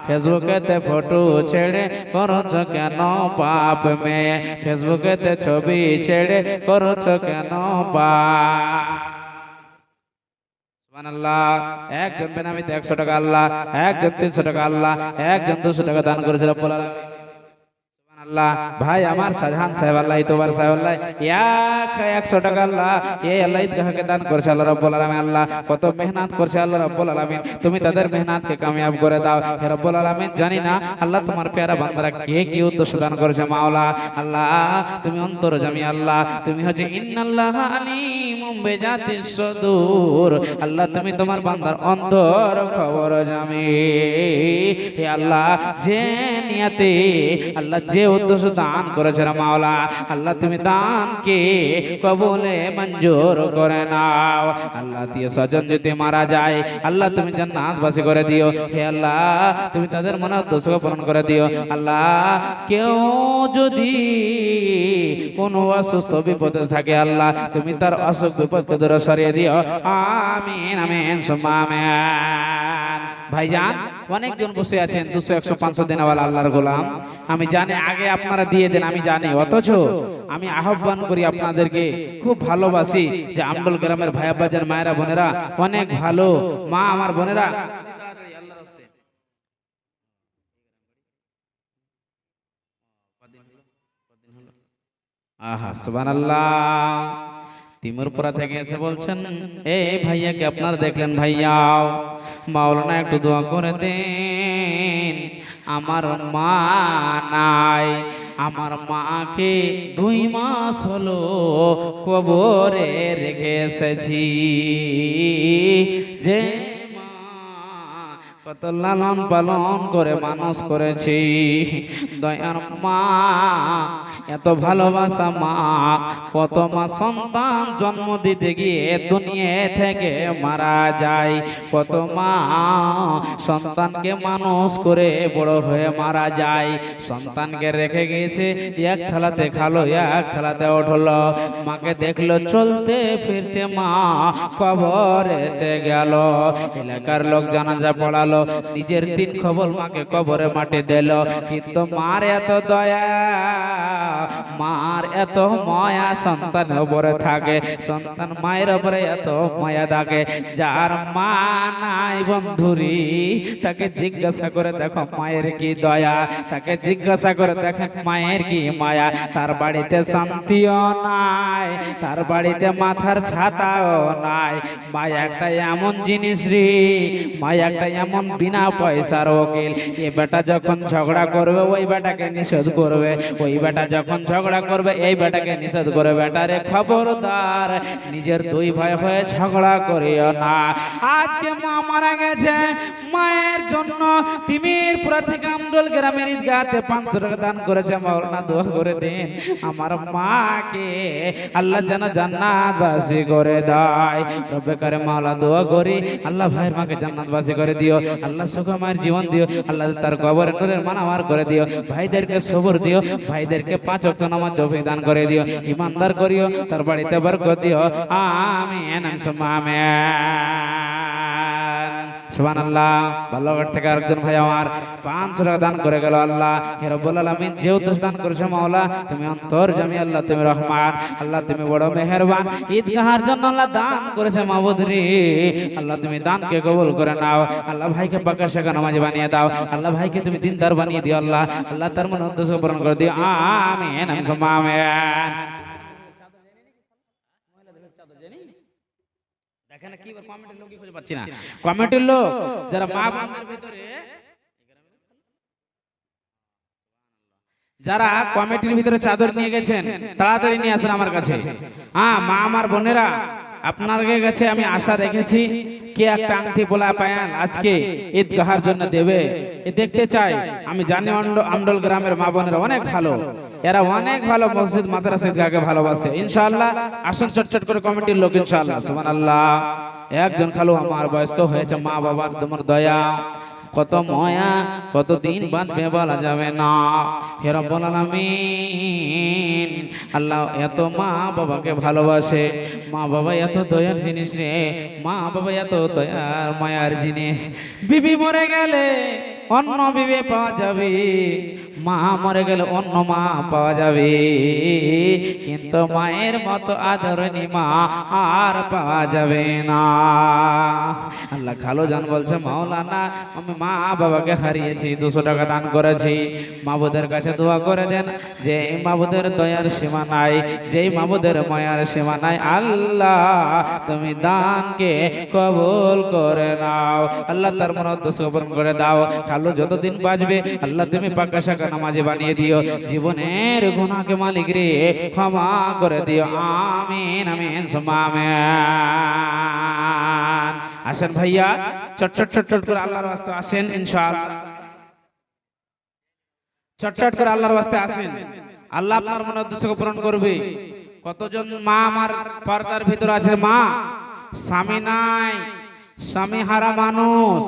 [SPEAKER 1] ফেসবুকেতে ফটো ছেড়ে করছ কেন পাপ মেয়ে, ফেসবুকেতে ছবি ছেড়ে করছ কেন পাপ। সুবহানাল্লাহ। একজন বেনামিতে 100 টাকা আল্লাহ, একজন 300 টাকা আল্লাহ, একজন 200 টাকা দান করেছিল আল্লাহ। আল্লাহ ভাই আমার শাহজাহান সাহেব আল্লাহ ইতবার সাহেব আল্লাহ 100 টাকা আল্লাহ, এই আল্লাহ ঈদগাহকে দান করেছে আল্লাহ রাব্বুল আলামিন। আল্লাহ কত মেহনত করছে আল্লাহ রাব্বুল আলামিন, তুমি তাদের মেহনতকে কামিয়াব করে দাও হে রাব্বুল আলামিন। জানি না আল্লাহ তোমার প্যারা বান্দারা কে কি উদ্দেশ্য দান করেছে মাওলা। আল্লাহ তুমি অন্তর্যামী আল্লাহ, তুমি হচ্ছে ইন্নাল্লাহ আলিমুম বিজাতিস সুদূর। আল্লাহ তুমি তোমার বান্দার অন্তর খবর জামি। হে আল্লাহ যে নিয়তে আল্লাহ যে উদ্দেশ্য দান করেছে মাওলা, আল্লাহ তুমি দানকে কবুলে মঞ্জুর করে নাও। আল্লাহ দিয়ে স্বজন যদি মারা যায় আল্লাহ তুমি জান্নাতবাসী করে দিও। হে আল্লাহ তুমি তাদের মনের উদ্দেশ্য পূরণ করে দিও। আল্লাহ কেউ যদি কোনো অসুস্থ বিপদে থাকে আল্লাহ তুমি তার অসুখ বিপদকে দূর সরিয়ে দিও। আমিন আমিন সুম্মা আমিন। ভাইজান অনেকজন বসে আছেন 200 100 500 দিনওয়ালা আল্লাহর গোলাম, আমি জানি আগে আপনারা দিয়ে দেন আমি জানি, অথচ আমি আহ্বান করি আপনাদেরকে, খুব ভালোবাসি যে আমডল গ্রামের ভাই আব্বাজান মায়েরা বোনেরা অনেক ভালো মা আমার বোনেরা। আহা সুবহানাল্লাহ। তিমুরপুরা থেকে এসে বলছেন এই ভাইয়াকে আপনারা দেখলেন ভাইয়া মাওলানা একটু দোয়া করে দেন, আমার মা নাই, আমার মাকে 2 মাস হলো কবরে রেখে এসেছি। যে কত লালন পালন করে মানুষ করেছি, দয়ার মা এত ভালোবাসা মা, কত মা সন্তান জন্ম দিতে গিয়ে দুনিয়া থেকে মারা যায়, কত মা সন্তানকে মানুষ করে বড় হয়ে মারা যায়, সন্তানকে রেখে গিয়েছে এক থালাতে খালো এক থালাতে উঠলো, মাকে দেখলো চলতে ফিরতে মা কবরেতে গেল, এলাকার লোক জানাজা পড়ালো, নিজের 3 খবর মাকে কবরে মাটি দিল, কিন্তু মার এত দয়া মার এত মায়া সন্তানের উপরে থাকে, সন্তান মায়ের উপরে এত মায়া থাকে, যার মা নাই বন্ধুরি তাকে জিজ্ঞাসা করে দেখো মায়ের কি দয়া, তাকে জিজ্ঞাসা করে দেখেন মায়ের কি মায়া, তার বাড়িতে শান্তিও নাই, তার বাড়িতে মাথার ছাতাও নাই, মায়া একটা এমন জিনিস রে, মায়া একটা এমন বিনা পয়সার ওকিল, এ বেটা যখন ঝগড়া করবে ওই বেটাকে নিষেধ করবে, ওই বেটা যখন ঝগড়া করবে এই বেটাকে নিষেধ করবে, বেটারে খবরদার নিজের 2 ভাই হয়ে ঝগড়া করিও না। আজকে মা মারা গেছে, মায়ের জন্য তিমিরপুরা থেকে আমডল গ্রামের ঈদগাহতে 500 টাকা দান করেছে, মাওলানা দোয়া করে দেন আমার মাকে আল্লাহ যেন জান্নাতবাসী করে দেয়। রব্বে কারিম মাওলা দোয়া করি আল্লাহ ভাইয়ের মাকে জান্নাতবাসী করে দিও, আল্লাহ সুখময় জীবন দিও, আল্লাহ তার কবরে নূরের মানাওয়ার করে দিও, ভাইদেরকে সবর দিও, ভাইদেরকে 5 ওয়াক্ত নামাজ তৌফিক দান করে দিও, ইমানদার করিও, তার বাড়িতে বরকত দিও। আমিন সুম্মা আমিন। সুবহানাল্লাহ। বাল্যঘাট থেকে আরেকজন ভাই আমার 500 টাকা দান করে গেল, আল্লাহ হে রব্বুল আলামিন যে উদ্দেশ্য দান করেছে মাওলা তুমি অন্তর্যামী, আল্লাহ তুমি রহমান, আল্লাহ তুমি বড় মেহেরবান, ঈদগাহের জন্য আল্লাহ দান করেছে মাবুদ রে, আল্লাহ তুমি দানকে কবুল করে নাও, আল্লাহ ভাইকে পাকা শেখা নামাজি বানিয়ে দাও, আল্লাহ ভাইকে তুমি দিনদার বানিয়ে দিও, আল্লাহ আল্লাহ তার মনের উদ্দেশ্য পূরণ করে দিও। আমিন সুম্মা আমিন। দেখেন কি কমেন্টের লোক খুঁজে পাচ্ছি না, কমেন্টের লোক যারা মা বোনদের ভিতরে, যারা কমিটির ভিতরে চাদর নিয়ে গেছেন তাড়াতাড়ি নিয়ে আসেন আমার কাছে। হ্যাঁ মা আমার বোনেরা আপনার কাছে আমি আশা রেখেছি কে একটা আংটি পোলা পায়ান আজকে ঈদগাহার জন্য দেবে এ দেখতে চাই। আমি জানি আমডল গ্রামের মা বোনেরা অনেক ভালো, এরা অনেক ভালো, মসজিদ মাদ্রাসা ঈদগাহকে ভালোবাসে। ইনশাআল্লাহ আসুন চটচট করে কমিটির লোক ইনশাআল্লাহ। সুবহানাল্লাহ। একজন খালো আমার বয়স্ক হয়েছে, মা বাবার তোমার দয়া কত ময়া, কত দিন বাঁধবে বলা যাবে না। হে রব্বুল আলামিন, আল্লাহ এত মা বাবাকে ভালোবাসে, মা বাবা এত দয়ার জিনিস রে, মা বাবা এত দয়ার মায়ার জিনিস। বিবি মরে গেলে অন্য বিবে পাওয়া যাবে, মা মরে গেলে অন্য মা পাওয়া যাবে, কিন্তু মায়ের মতো আদরণী মা আর পাওয়া যাবে না। আল্লাহ খালো জান বলছে, মাওলানা আমি মা বাবাকে হারিয়েছি, 200 টাকা দান করেছি। মাবুদের কাছে দোয়া করে দেন যে মাবুদের দয়ার সীমা নাই, যেই মাবুদের মায়ার সীমা নাই, আল্লাহ তুমি দানকে কবুল করে নাও। আল্লাহ তার মনোদ্দ সবরণ করে দাও। খালো যতদিন বাঁচবে আল্লাহ তুমি পাকা শাকা নামাজি বানিয়ে দিও, জীবনের গুনাহকে মালিক রে ক্ষমা করে দিও। আমিন আমিন সুম্মা আমিন। আসেন ভাইয়া চটচট চটচট করে আল্লাহর ওয়াস্তে আসেন ইনশাআল্লাহ, চটচট করে আল্লাহর ওয়াস্তে আসেন। আল্লাহ আপনার মনের উদ্দেশ্যকে পূরণ করবে। কতজন মা আমার পর্দার ভিতর আছে, মা স্বামী নাই, স্বামী হারা মানুষ,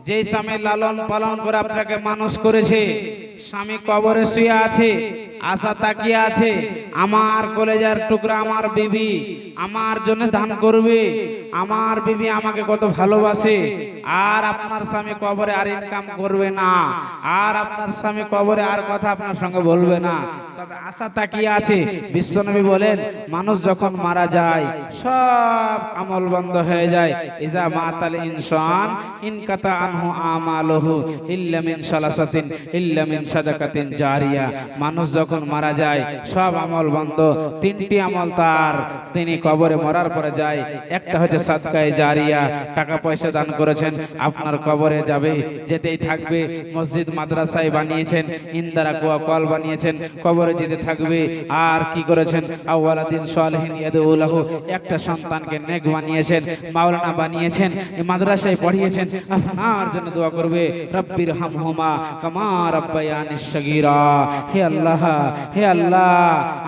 [SPEAKER 1] যে স্বামী লালন পালন করে আপনাকে মানুষ করেছে, স্বামী কবরে শুয়ে আছে, আশা তাকিয়ে আছে আমার কলেজার টুকরা আমার বিবি আমার জন্য দান করবে, আমার বিবি আমাকে কত ভালোবাসে। আর আপনার স্বামী কবরে আর ইনকাম করবে না, আর আপনার স্বামী কবরে আর কথা আপনার সঙ্গে বলবে না, তবে আশা তাকিয়ে আছে। বিশ্বনবী বলেন, মানুষ যখন মারা যায় সব আমল বন্ধ হয়ে যায়। ইজা মাতাল ইনসান ইনকাতা আনহু আমালুহু ইল্লা মিন সালাসাতিন ইল্লা মিন সাদাকাতিন জারিয়া। মানুষ যখন মারা যায় সব আমল বন্ধ, 3টি আমল তার তিনি কবরে মরার পরে যায়। একটা হচ্ছে সাদকায়ে জারিয়া, টাকা পয়সা দান করেছেন, আপনার কবরে যাবে, যেতেই থাকবে। মসজিদ মাদ্রাসায় বানিয়েছেন, ইন্দারা কুয়া কল বানিয়েছেন, কবরে যেতে থাকবে। আর কি করেছেন, আওয়ালাদিন সালিহিন ইয়াদউ লাহু, একটা সন্তানকে নেক বানিয়েছেন, মাওলানা বানিয়েছেন, মাদ্রাসায় পড়িয়েছেন, আপনার জন্য দোয়া করবে, রব্বির হামহুমা কামা রাব্বায়ানিস সগীরা। হে আল্লাহ, হে আল্লাহ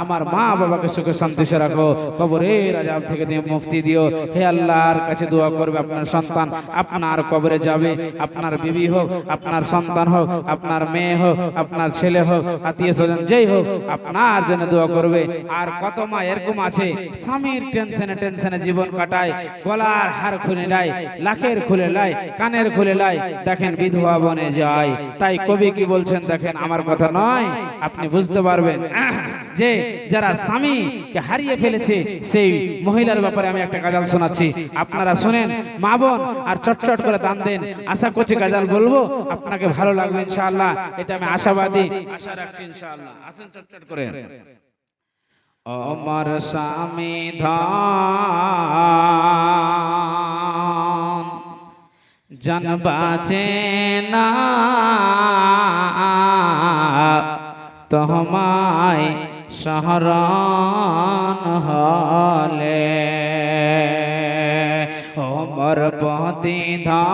[SPEAKER 1] আমার মা বাবাকে সুখে শান্তিতে রাখো, কবরের আযাব থেকে তুমি মুক্তি দিও। হে আল্লাহর কাছে দোয়া করবে, আপনার সন্তান আপনার কবরে যাবে, আপনার বিবি হোক, আপনার সন্তান হোক, আপনার মেয়ে হোক, আপনার ছেলে হোক, আত্মীয় স্বজন যেই হোক, আপনার জন্য দোয়া করবে। আর কত মা এরকম আছে স্বামীর টেনশনে টেনশনে জীবন কাটায়, গলার হার খুলে নেয়, লাখের খুলে নেয়, কানের খুলে নেয়, দেখেন বিধবা বনে যায়। তাই কবি কি বলছেন দেখেন, আমার কথা নয়, আপনি বুঝতে পারবেন যে যারা স্বামীকে হারিয়ে ফেলেছে সেই মহিলার ব্যাপারে আমি একটা গাজাল শোনাচ্ছি, আপনারা শুনেন মা বোন, আর চটচট করে দান দেন। আশা করছি গাজাল বলবো আপনাকে ভালো লাগবে ইনশাআল্লাহ, এটা আমি আশাবাদী, আশা রাখছি ইনশাআল্লাহ। আসেন চটচট করে। আমার স্বামী ধন জান বাঁচে না, তোমায় শহরণ হলে ওমর প্রতিধান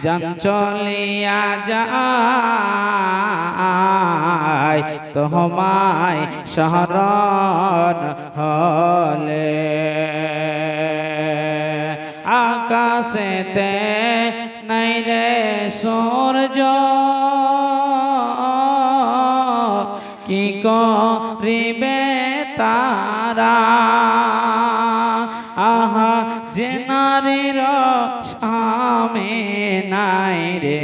[SPEAKER 1] জান চলিয়া যায়, তোমায় শহরণ হলে আকাশেতে নাই রে সূর্য, কি করিবে তারা, আহা যে নারীর স্বামী নাই রে,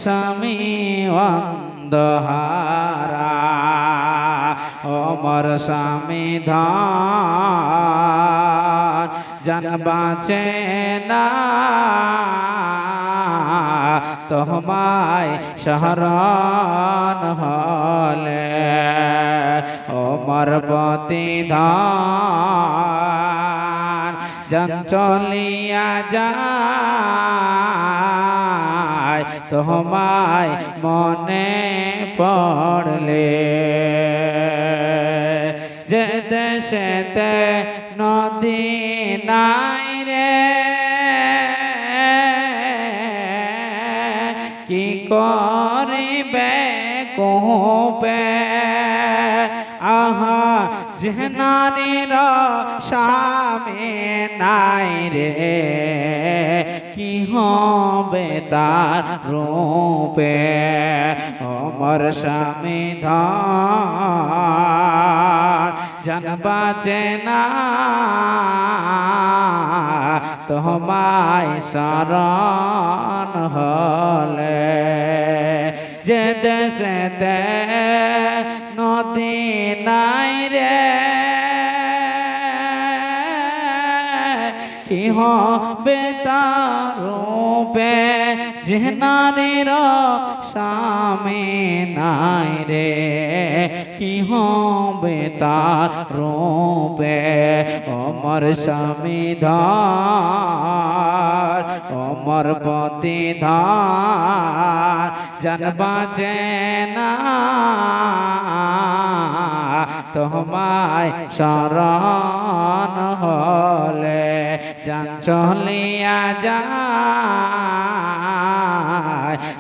[SPEAKER 1] স্বামী অন্ধহারা, ওমর স্বামী ধন জান বাঁচে না, তোমায় শহরণ হলে ওমর প্রতিধান জান চলিয়া যায়, তোমায় মনে পড়লে যে দেশেতে নদী নাই রে, কি করিবে কোপে, আহা যে নারীর স্বামী নাই রে, কি হবে তার রূপে, অমর স্বামী ধন জানবা চেনা, তোমায় শরণ হলে, যে দেশেতে নদী নাই রে, কি হবে তার রূপে, যে নারীর স্বামী নাই রে, কি হবে তার রূপে, অমর স্বামী ধর অমর পতি ধর জানবা চেনা, তোমায় শরণ হলে, জান চলিয়া যায়,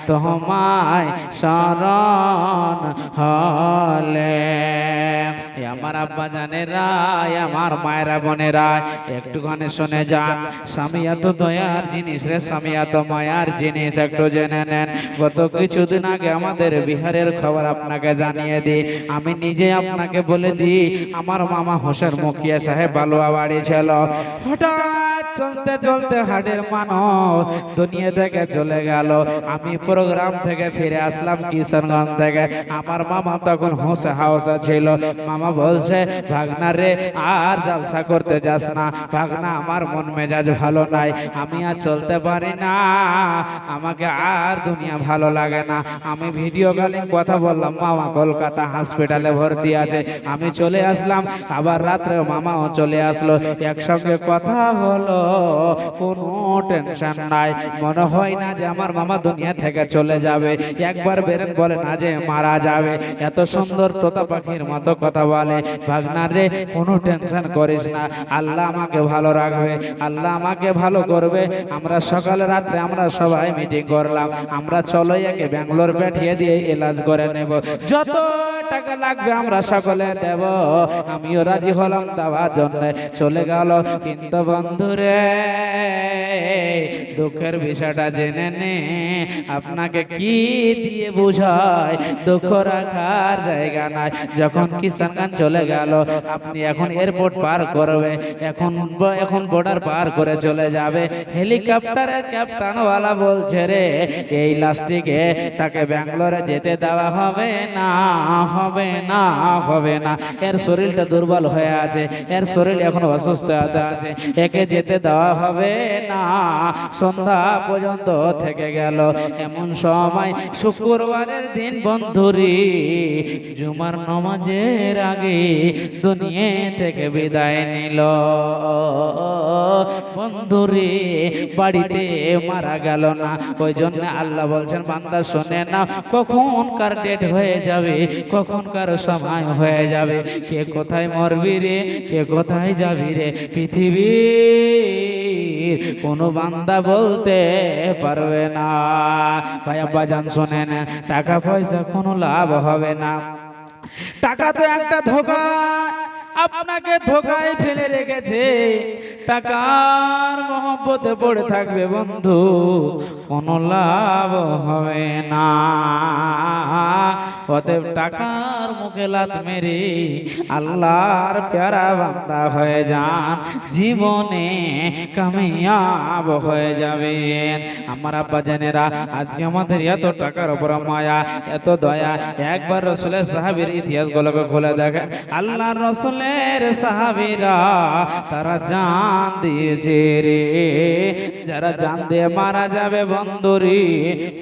[SPEAKER 1] তোমায় শরণ হলে। আমার আব্বা জানেরা, আমার মায়েরা বোনেরা, একটুখানি শুনে যান। স্বামী এত দয়ার জিনিস রে, স্বামী এত মায়ার জিনিস, একটু জেনে নেন। গত কিছুদিন আগে আমাদের বিহারের খবর আপনাকে জানিয়ে দিই, আমি নিজে আপনাকে বলে দিই। আমার মামা হোসেন মুখিয়া সাহেব বালুয়া বাড়ি ছিল, হঠাৎ চলতে চলতে হাটের মানুষ দুনিয়া থেকে চলে গেল। আমি প্রোগ্রাম থেকে ফিরে আসলাম কিশোরগঞ্জ থেকে, আমার মামা তখন হোসে হাওসা ছিল। মামা বলছে, ভাগনা রে আর জলসা করতে যাস না, ভাগনা আমার মন মেজাজ ভালো নাই, আমি আর চলতে পারি না, আমাকে আর দুনিয়া ভালো লাগে না। আমি ভিডিও কলিং কথা বললাম, মামা কলকাতা হসপিটালে ভর্তি আছে, আমি চলে আসলাম। আবার রাত্রে মামাও চলে আসলো, একসঙ্গে কথা হলো, কোনো টেনশন নাই। মনে হয় না যে আমার মামা দুনিয়া থেকে চলে যাবে, একবার বেরেন বলে না যে মারা যাবে। এত সুন্দর তোতা পাখির মতো কথা বলে। ভাগনা রে কোনো টেনশন করিস না, আল্লাহ আমাকে ভালো রাখবে, আল্লাহ আমাকে ভালো করবে। আমরা সকালে রাত্রে আমরা সবাই মিটিং করলাম, আমরা চলো একে ব্যাঙ্গালোর পাঠিয়ে দিয়ে এলাজ করে নেব, যত টাকা লাগবে আমরা সকলে দেব। আমিও রাজি হলাম দেওয়ার জন্য, চলে গেল। কিন্তু বন্ধুরে দুঃখের বিষয়টা জেনে নে, আপনাকে কি দিয়ে বুঝায়, দুঃখ রাখার জায়গা নাই। যখন কিষানগঞ্জ চলে গেল, আপনি এখন এয়ারপোর্ট পার করবে, এখন বর্ডার পার করে চলে যাবে। হেলিকপ্টারের ক্যাপ্টেনওয়ালা বলছে রে, এই লাস্টিকে তাকে ব্যাঙ্গালোরে যেতে দেওয়া হবে না, হবে না, হবে না। এর শরীরটা দুর্বল হয়ে আছে, এর শরীর এখন অসুস্থ আছে, একে যেতে দেওয়া হবে না। সন্ধ্যা পর্যন্ত থেকে গেল। এমন সময় শুক্রবারের দিন বন্ধুরি জুমার নামাজের আগে দুনিয়া থেকে বিদায় নিল। বন্ধুরি বাড়িতে মারা গেল না, ওই জন্য আল্লাহ বলছেন, বান্দা শোনে না, কখনকার ডেট হয়ে যাবে, কখনকার সময় হয়ে যাবে, কে কোথায় মরবি রে, কে কোথায় যাবি রে, পৃথিবীর কোনো বান্দা বলতে পারবে না। ভাই আব্বা জান শোনেন, টাকা পয়সা কোনো লাভ হবে না, টাকা তো একটা ধোঁকা, আপনাকে ধোঁকায় ফেলে রেখেছে। টাকার মহব্বতে পড়ে থাকবে বন্ধু, কোনো লাভ হবে না। অতএব টাকার মুখে লাত মেরে আল্লাহর প্যারা বান্দা হয়ে যান, জীবনে কামিয়াব হয়ে যাবেন। আমার আব্বা জানেরা, আজকে আমাদের এত টাকার উপর মায়া, এত দয়া। একবার রসুলের সাহাবীর ইতিহাস গুলোকে খুলে দেখেন। আল্লাহর রসুলের সাহাবীরা তারা জান দিয়েছে রে, যারা জান দিয়ে মারা যাবে বন্ধুরি,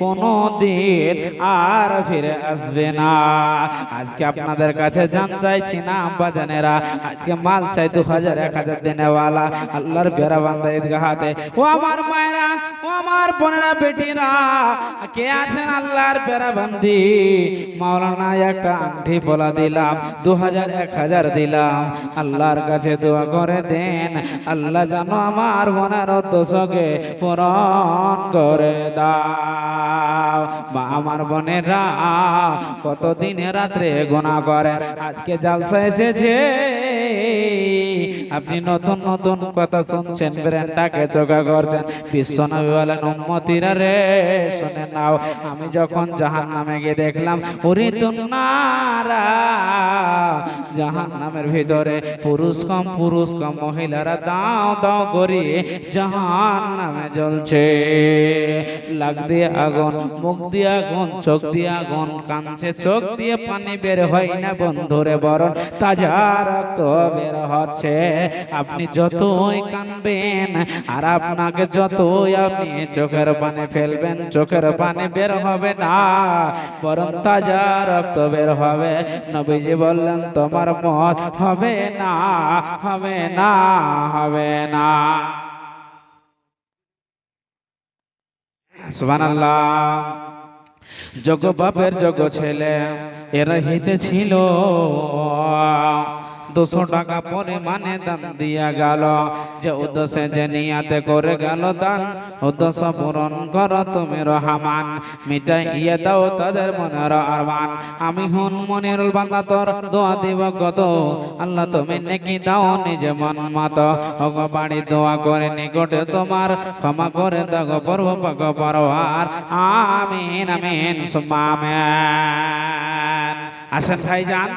[SPEAKER 1] কোনো দিন আর ফিরে আসবে না। আজকে আপনাদের কাছে জান চাইছি না আব্বা জানেরা, আজকে মাল চাই 2000 1000 দেনেওয়ালা আল্লাহর প্যারা বান্দা ঈদগাহতে। ও আমার মায়েরা, ও ও আমার বোনেরা বেটিরা, কে আছেন আল্লাহর প্যারা বান্দি? মাওলানা একটা আংটি পলা দিলাম, 2000 1000 দিলাম, আল্লাহর কাছে দোয়া করে দেন, আল্লাহ যেন আমার মনের উদ্দেশ্যকে পূরণ করে দাও। মা আমার বোনেরা কতদিন রাত্রে গুনাহ করে, আজকে জালসা এসেছে, আপনি নতুন নতুন কথা শুনছেন, ব্রেনটাকে চোখা করছেন। বিশ্বনবী বলেন, উম্মতিরা রে শুনে নাও, আমি যখন জাহান্নামে গিয়ে দেখলাম উরিতুন্নারা, জাহান্নামের ভিতরে পুরুষ কম মহিলারা দাও দাও করে জাহান্নামে জ্বলছে, লাগ দিয়ে আগুন, মুখ দিয়ে আগুন, চোখ দিয়ে আগুন, কানছে, চোখ দিয়ে পানি বের হয় না বন্ধুরে, বরং তাজা রক্ত বের হচ্ছে। আপনি যতই কানবেন আর আপনাকে যতই আপনি চোখের পানি ফেলবেন, চোখের পানি বের হবে না, বরং তাজা রক্ত বের হবে। নবীজি বললেন, তোমার মত হবে না, হবে না, হবে না। সুবহানাল্লাহ। যোগ্য বাপের যোগ্য ছেলে এরা হিতে ছিল, 200 টাকা পরিমাণে দান দিয়া গেল, যে উদ্দেশ্যে যে নিয়াতে করে গেল দান, উদ্দেশ্য পূরণ করো তুমি রহমান, মিটাইয়া দাও তাদের মনের আরমান। আমি হুন মনিরুল বান্দা, তোর দোয়া দিব কত, আল্লাহ তুমি নেকি দাও নিজে মন মতো, ওগো বাড়ি দোয়া করে নিকটে তোমার, ক্ষমা করে দাও পর্ব পাক পরওয়ার, আমিন আমিন সুম্মা আমিন। আসেন ভাইজান,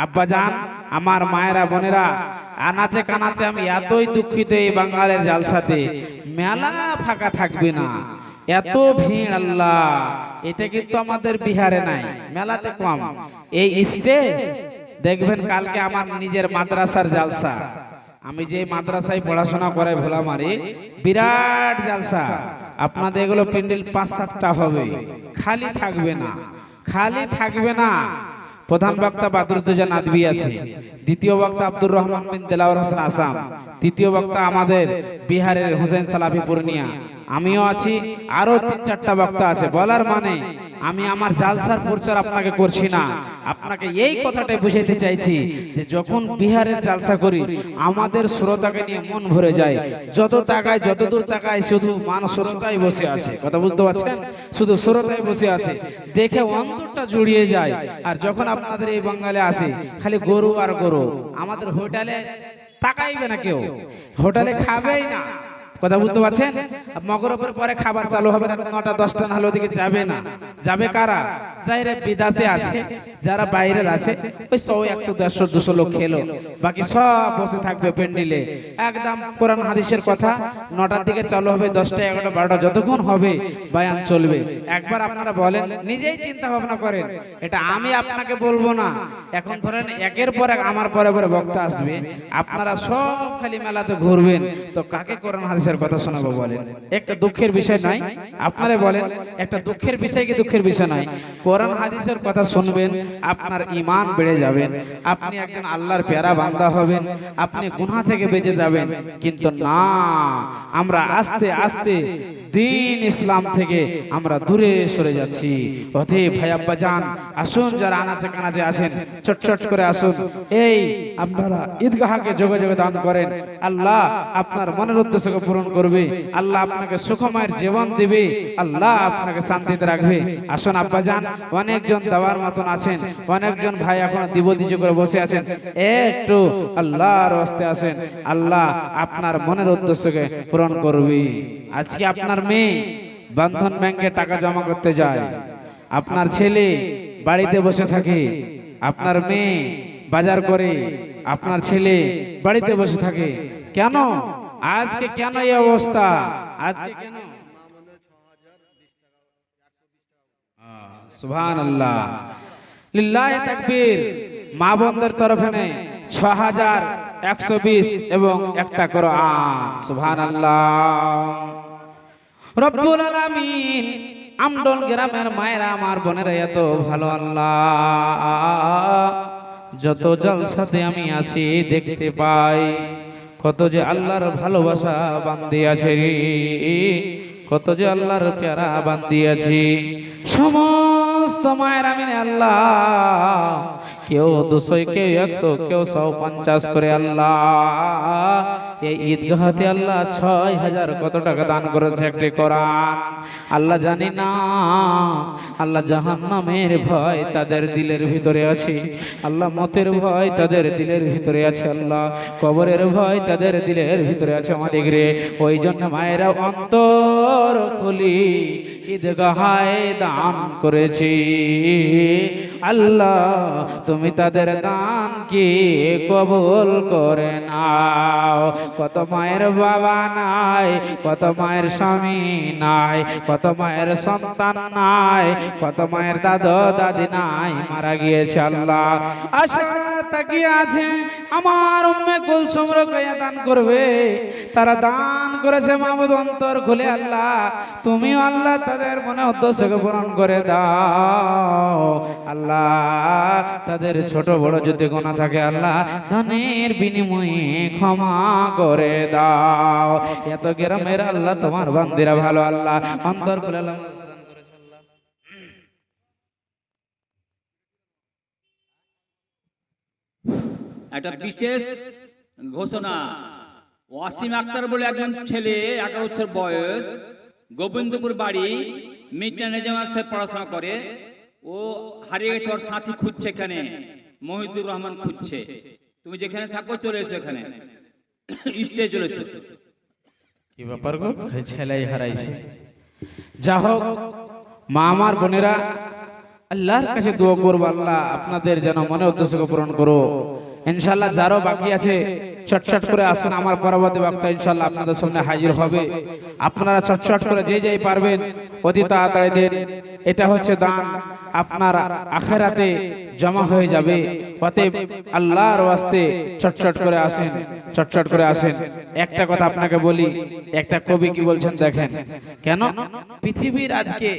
[SPEAKER 1] আব্বাজান, আমার মায়েরা বোনেরা, আনাচে কানাচে আমি এতই দুঃখিত, এই বাঙালির জালসাতে মেলা ফাঁকা থাকবে না, এত ভিড়, আল্লাহ, এটা কিন্তু আমাদের বিহারে নাই, মেলাতে কম। এই স্টেজ দেখবেন, কালকে আমার নিজের মাদ্রাসার জালসা, আমি যে মাদ্রাসায় পড়াশোনা করে ভোলামারি, বিরাট জালসা, আপনাদের এগুলো প্যান্ডেল 5-7টা হবে, খালি থাকবে না, খালি থাকবে না। প্রধান বক্তা বাদরুদ্দোজা নাদবি আছে, দ্বিতীয় বক্তা আব্দুর রহমান বিন দেলাওয়ার হোসেন আসাম, তৃতীয় বক্তা আমাদের বিহারের হোসেন সালাফি পূর্ণিয়া, আমিও আছি, আরো 3-4টা বক্তা আছে। বলার মানে আমি আমার জালসার প্রচার আপনাকে করছি না, আপনাকে এই কথাটাই বুঝাইতে চাইছি যে যখন বিহারের জালসা করি আমাদের শ্রোতাকে নিয়ে মন ভরে যায়, যত তাকায়, যত দূর তাকায়, শুধু মানুষ শ্রোতাই বসে আছে, কথা বুঝতে পারছেন, শুধু শ্রোতাই বসে আছে, দেখে অন্তরটা জুড়িয়ে যায়। আর যখন আপনাদের এই বাঙালি আসে, খালি গরু আর গরু, আমাদের হোটেলে তাকাইবে না কেউ, হোটেলে খাবেই না, কথা বুঝতে পারছেন। মগরবের পরে খাবার চালু হবে না, 9টা-10টা না হলে ওদিকে যাবে না। যাবে কারা? যারা বিদেশে আছে, যারা বাইরের আছে, ওই 100 100 150 200 লোক খেলো, বাকি সব বসে থাকবে প্যান্ডেলে। একদম কোরআন হাদিসের কথা, 9টার দিকে চালু হবে, 10টা 11টা 12টা যতক্ষণ হবে বয়ান চলবে। একবার আপনারা বলেন, নিজেই চিন্তা ভাবনা করেন, এটা আমি আপনাকে বলবো না। এখন ধরেন একের পর এক আমার পরে পরে বক্তা আসবে, আপনারা সব খালি মেলাতে ঘুরবেন, তো কাকে কোরআন হাদিসের কথা শোনাবো বলেন? একটা দুঃখের বিষয় নাই? আপনারা বলেন, একটা দুঃখের বিষয় কি দুঃখের বিষয় নাই? কোরআন হাদিসের কথা শুনবেন, আপনার ঈমান বেড়ে যাবেন, আপনি একজন আল্লাহর প্যারা বান্দা হবেন, আপনি গুনাহ থেকে বেঁচে যাবেন। কিন্তু না, আমরা আস্তে আস্তে দিন ইসলাম থেকে আমরা দূরে সরে যাচ্ছি। অতএব ভাই আব্বা জান, আসুন, যারা আনাচে কানাচে আছেন, চটচট করে আসুন, এই আপনারা ঈদগাহকে যোগাযোগ দান করেন, আল্লাহ আপনার মনের উদ্দেশ্যকে পূরণ করবে, আল্লাহ আপনাকে সুখময়ের জীবন দিবে, আল্লাহ আপনাকে শান্তিতে রাখবে। আসুন আব্বা জান, অনেকজন দেওয়ার মতন আছেন, অনেকজন ভাই এখন দিবদিজ করে বসে আছেন, একটু আল্লাহর রাস্তায় আসেন, আল্লাহ আপনার মনের উদ্দেশ্যকে পূরণ করবে। আজকে আপনার মেয়ে বন্ধন ব্যাংকে টাকা জমা করতে যায়, আপনার ছেলে বাড়িতে বসে থাকে, আপনার মেয়ে বাজার করে, আপনার ছেলে বাড়িতে বসে থাকে, কেন? আজকে কেন এই অবস্থা? আজকে কেন? সুবহানাল্লাহ, লিল্লাহি তাকবীর। মা বোনদের তরফে 6120 এবং একটা কোরআন। সুবহানাল্লাহ। রব্বুল আলামিন, আমডল গ্রামের মায়েরা, আমার বোনেরা এত ভালো, আল্লাহ যত জলসাতে আমি আসি দেখতে পাই, কত যে আল্লাহর ভালোবাসা বান্দে আছে রে, কত যে আল্লাহর প্যারা বান্দি আছি। সমস্ত মায়ের আমিনে আল্লাহ, কেউ 200, কেউ 100, কেউ 150 করে আল্লাহ এই ঈদগাহতে আল্লাহ 6000 কত টাকা দান করেছে একটি কোরআন। আল্লাহ জানি না আল্লাহ জাহান্নামের ভয় তাদের দিলের ভিতরে আছে, আল্লাহ মতের ভয় তাদের দিলের ভিতরে আছে, আল্লাহ কবরের ভয় তাদের দিলের ভিতরে আছে আমাদের রে। ওই জন্য মায়েরা অন্তর খুলি ঈদগাহে দান করেছি। আল্লাহ তুমি তাদের দান কি কবুল করে নাও। কত মায়ের বাবা নাই, কত মায়ের স্বামী নাই, কত মায়ের সন্তান নাই, কত মায়ের দাদা দাদি নাই, মারা গিয়েছে আল্লাহ। আশা তাকিয়ে আছে আমার উম্মে কুলসুম রোকেয়া দান করবে, তারা দান করেছে মাহবুব অন্তর খুলে আল্লাহ তুমিও আল্লাহ তাদের মনে উদ্দেশ্যকে পূরণ করে দাও। আল্লাহ তাদের ছোট বড় যদি গোনা থাকে আল্লাহ দানের বিনিময়ে ক্ষমা করে দাও। এত গ্রামের আল্লাহ তোমার বান্দিরা ভালো, আল্লাহ অন্তর খুলে আল্লাহ
[SPEAKER 3] একটা বিশেষ ঘোষণা। ওয়াসিম আক্তার বলে একজন ছেলে, 11 বছর বয়স, গোবিন্দপুর বাড়ি, মিটনা জামাতে পড়াশোনা করে। ও হারিয়ে গেছে, ওর সাথী খুঁজছে, এখানে মহিদুর রহমান খুঁজছে। তুমি যেখানে থাকো চলে এসো, এখানে স্টেজ চলে এসো।
[SPEAKER 1] কি ব্যাপার গো, ছেলেই হারাইছে। যা হোক মা আমার বোনেরা, আল্লাহর কাছে দোয়া করবো আল্লাহ আপনাদের যেন মনে উদ্দেশ্যকে পূরণ করো। ইনশাআল্লাহ যারও বাকি আছে চটচট করে আসেন, আমার পরবর্তী বক্তা ইনশাআল্লাহ আপনাদের সামনে হাজির হবে। আপনারা চটচট করে যে যেই পারবেন অতি তাড়াতাড়ি দেন। এটা হচ্ছে দান, আপনার আখিরাতে জমা হয়ে যাবে। অতএব আল্লাহর ওয়াস্তে চটচট করে আসেন, চটচট করে আসেন। একটা কথা আপনাকে বলি, একটা কবি কি বলছেন দেখেন, কেন পৃথিবীর আজকে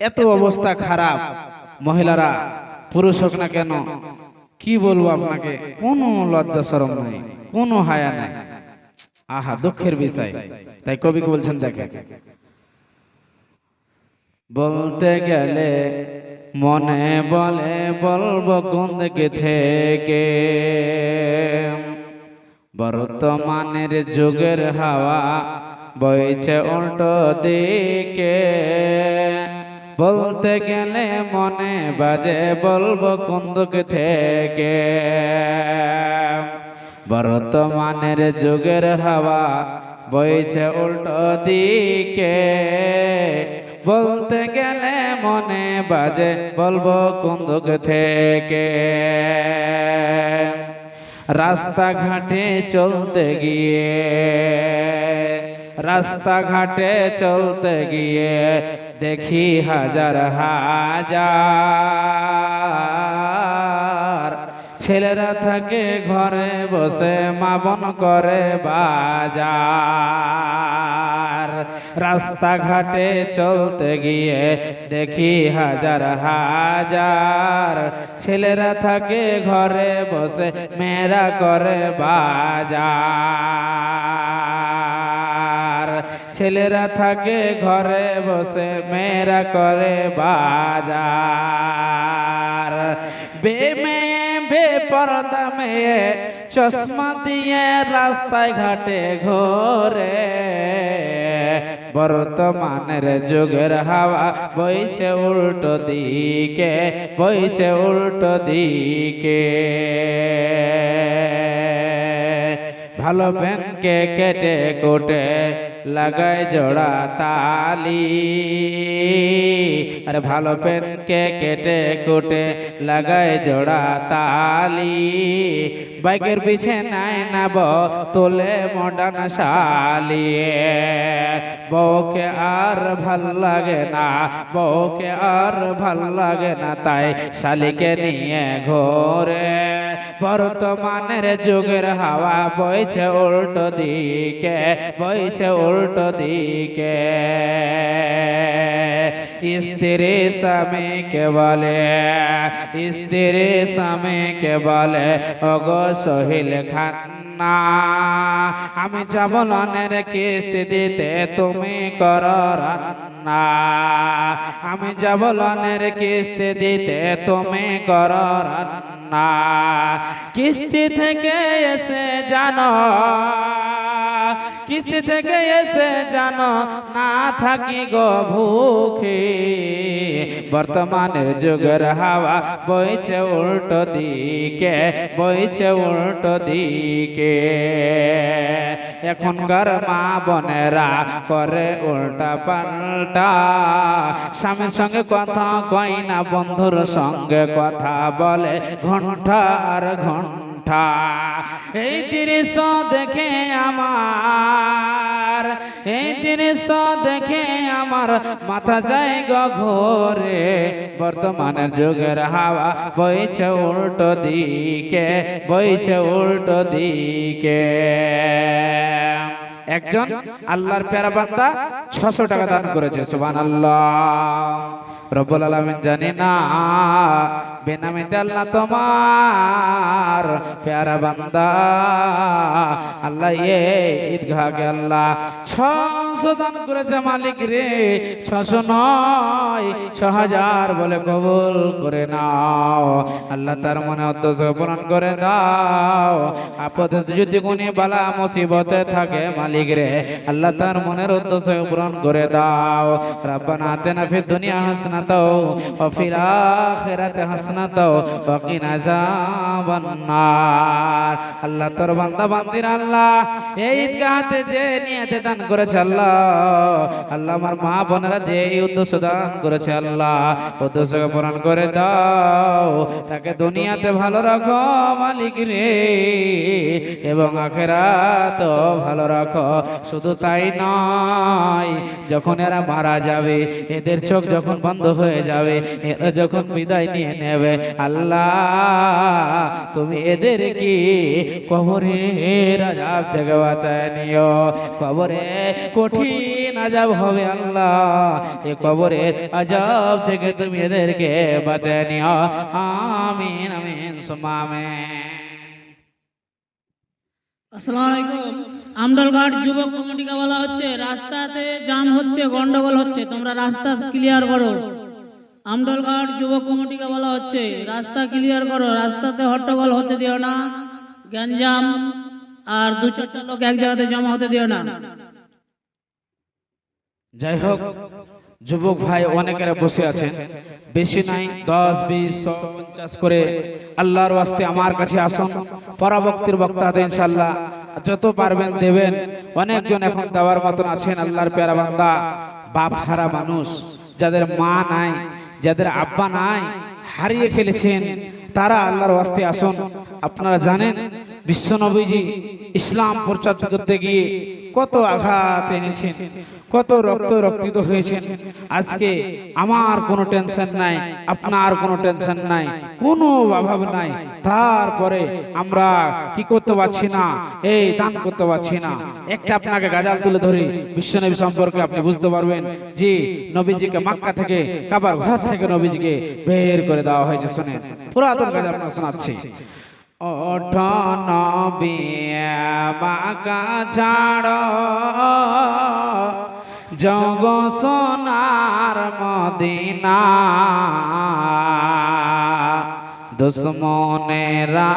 [SPEAKER 1] এত অবস্থা খারাপ, মহিলারা পুরুষ হোক না কেন, কি বলবো আপনাকে, কোনো লজ্জা শরম নাই, কোনো হায়া নাই। আহা দুঃখের বিষয়। তাই কবি কি বলছেন দেখেন, বলতে গেলে মনে বলে বলবো কোন দিকে থেকে, বর্তমানের যুগের হাওয়া বইছে উল্টো দিকে। বলতে গেলে মনে বাজে বলবো কোন দিক থেকে, বর্তমানের যুগের হাওয়া বইছে উল্টো দিকে। বলতে গেলে মনে বাজে বলবো কোন দিক থেকে। রাস্তাঘাটে চলতে গিয়ে, রাস্তাঘাটে চলতে গিয়ে দেখি হাজার হাজার ছেলেরা থাকে ঘরে বসে মা বোন করে বাজার। রাস্তাঘাটে চলতে গিয়ে দেখি হাজার হাজার ছেলেরা থাকে ঘরে বসে মেয়েরা করে বাজার। ছেলেরা থাকে ঘরে বসে মেয়েরা করে বাজার। বেমেয়ে বেপরদা মেয়ে চশমা দিয়ে রাস্তায় ঘাটে ঘোরে। বর্তমানের যুগের হাওয়া বইছে উল্টো দিকে, বইছে উল্টো দিকে। ভালো প্যানকে কেটে কোটে লাগায় জোড়া তালি। আরে ভালো প্যানকে কেটে কোটে লাগায় জোড়া তালি। বাইকের পিছে নাই না তোলে মডার্ন শালি। বউকে আর ভাল লাগে না, বউকে আর ভাল লাগে না, তাই শালিকে নিয়ে ঘোরে। বর্তমানের যুগের হাওয়া বইছে উল্টো দিকে, বইছে উল্টো দিকে। স্ত্রী স্বামীকে বলে, স্ত্রী স্বামীকে বলে ওগো সোহেল খান না আমি যাব লনের কিস্তি দিতে তুমি করো রান্না আমি যাব লনের কিস্তি দিতে তুমি করো রান্না কিস্তি থেকে এসে জানো কিস্তি থেকে এসে জানো না থাকি গো ভুখে বর্তমানের যুগের হাওয়া বইছে উল্টো দিকে বইছে উল্টো দিকে এখনকার মা বোনেরা করে উল্টা পাল্টা স্বামীর সঙ্গে কথা কয় না বন্ধুর সঙ্গে কথা বলে ঘন্টা আর ঘন্টা এই দৃশ্য দেখে আমার এই দৃশ্য দেখে আমার মাথা যায় গো ঘোরে বর্তমানের যুগের হাওয়া বইছে উল্টো দিকে বইছে উল্টো দিকে একজন আল্লাহর প্যারা বান্দা 600 টাকা দান করেছে সুবহানাল্লাহ রব্বুল আলামিন জানি না বেনামিতে আল্লাহ তোমার প্যারা বান্দা আল্লাহ ঈদগাহকে আল্লাহ 600 দান করেছে মালিক রে 600 নয় 6000 বলে কবুল করে নাও আল্লাহ তার মনে উদ্দেশ্য পূরণ করে দাও আপদে যদি কোন বালা মুসিবতে থাকে মালিক রে আল্লাহ তার মনের উদ্দেশ্য পূরণ করে দাও রব্বানা আতিনা ফিদ দুনিয়া হাসানাতাও ওয়া ফিল আখিরাতি হাসানাতাও ওয়া কিনা আযাবান নার আল্লাহ তোর বান্দা বান্দির আল্লাহ এই ঈদগাহতে যে নিয়তে দান করেছে আল্লাহ আল্লাহ আমার মা বোনেরা যে এই উদ্দেশ্য দান করেছে আল্লাহ উদ্দেশ্যকে পূরণ করে দাও তাকে দুনিয়াতে ভালো রাখো মালিক রে এবং আখিরাতেও ভালো রাখো শুধু তাই নয় যখন এরা মারা যাবে এদের চোখ যখন বন্ধ হয়ে যাবে এরা যখন বিদায় নিয়ে নেবে আল্লাহ তুমি এদের কি কবরের আযাব থেকে বাঁচায় নিও কবরে কঠিন আযাব হবে আল্লাহ এই কবরের আযাব থেকে তুমি এদেরকে বাঁচায় নিও আমিন আমিন সুম্মা আমিন
[SPEAKER 4] আসসালামু আলাইকুম আমডলঘাট যুবক কমিটিকে বলা হচ্ছে রাস্তাতে জাম হচ্ছে গন্ডগোল হচ্ছে তোমরা রাস্তা ক্লিয়ার করো আমডলঘাট যুবক কমিটিকে বলা হচ্ছে রাস্তা ক্লিয়ার করো রাস্তাতে হট্টগোল হতে দিও না গ্যাঞ্জাম আর 2-4টা লোক এক জায়গাতে জমা হতে দিও না
[SPEAKER 1] যাই হোক যুবক ভাই অনেকেরা বসে আছেন বেশি নাই 10 20 150 করে আল্লাহর ওয়াস্তে আমার কাছে আসুন পরবর্তীর বক্তাতে ইনশাআল্লাহ যত পারবেন দেবেন অনেকজন এখন দেওয়ার মতন আছেন আল্লাহর প্যারা বান্দা বাপ হারা মানুষ যাদের মা নাই যাদের আব্বা নাই হারিয়ে ফেলেছেন তারা আল্লাহর ওয়াস্তে আসুন আপনারা জানেন বিশ্বনবীজি ইসলাম প্রচার করতে গিয়ে কত আঘাত এনেছেন কত রক্তিত হয়েছেন আজকে আমার কোনো টেনশন নাই আপনার কোনো টেনশন নাই কোনো অভাব নাই তারপরে আমরা কি করতে পারছি না এই দান করতে পারছি না একটা আপনাকে গাজাল তুলে ধরে বিশ্বনবী সম্পর্কে আপনি বুঝতে পারবেন যে নবীজিকে মক্কা থেকে কাবার ঘর থেকে নবীজিকে বের করে দেওয়া হয়েছে শুনেন পুরাতন গাজাল আপনাকে শোনাচ্ছি ওঠো নবী মক্কা ছাড়ো জগ সোনার মদিনা দুশ্মনেরা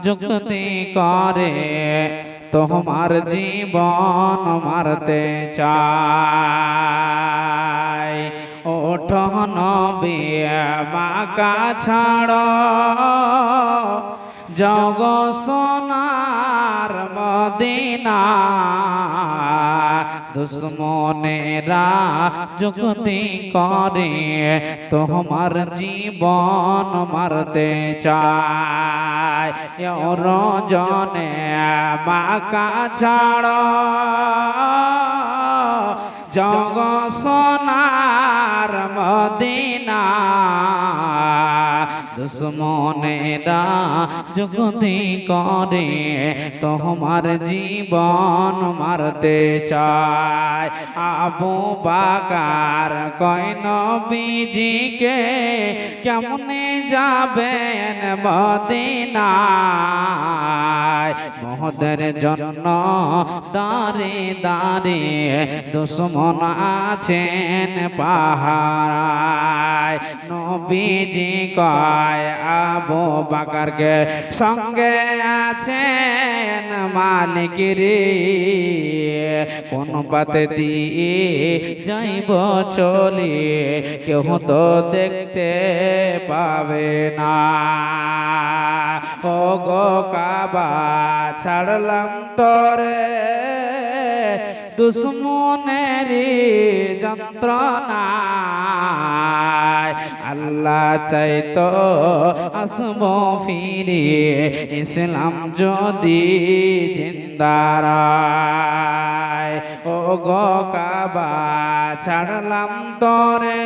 [SPEAKER 1] যুক্তি করে তোমার জীবন মারতে চায় ওঠো নবী মক্কা ছাড়ো জগ সোনার মদিনা দুশ্মনেরা যুক্তি করে তোমার জীবন মারতে চায় রজনে মক্কা ছাড়ো জগ সোনার মদিনা দুশ্মনেরা যুক্তি করে তোমার জীবন মারতে চায়। আবু বাকার কয় নবীজিকে কেমনে যাবেন মদিনায়, মহদের জন্য দাঁড়ে দাঁড়ে দুশ্মন আছেন পাহাড়ায়। নবীজি কয় আবু বাকারকে সঙ্গে আছেন মালিক রে, কোন পাতে দিয়ে যাইব চলে কেউ তো দেখতে পাবে না। ও গো কাবা ছাড়লাম তোরে দুশ্মনেরি যন্ত্রণায়, আল্লাহ চাইতো আসব ফিরে ইসলাম যদি জিন্দারায়। ও গো কাবা ছাড়লাম তোরে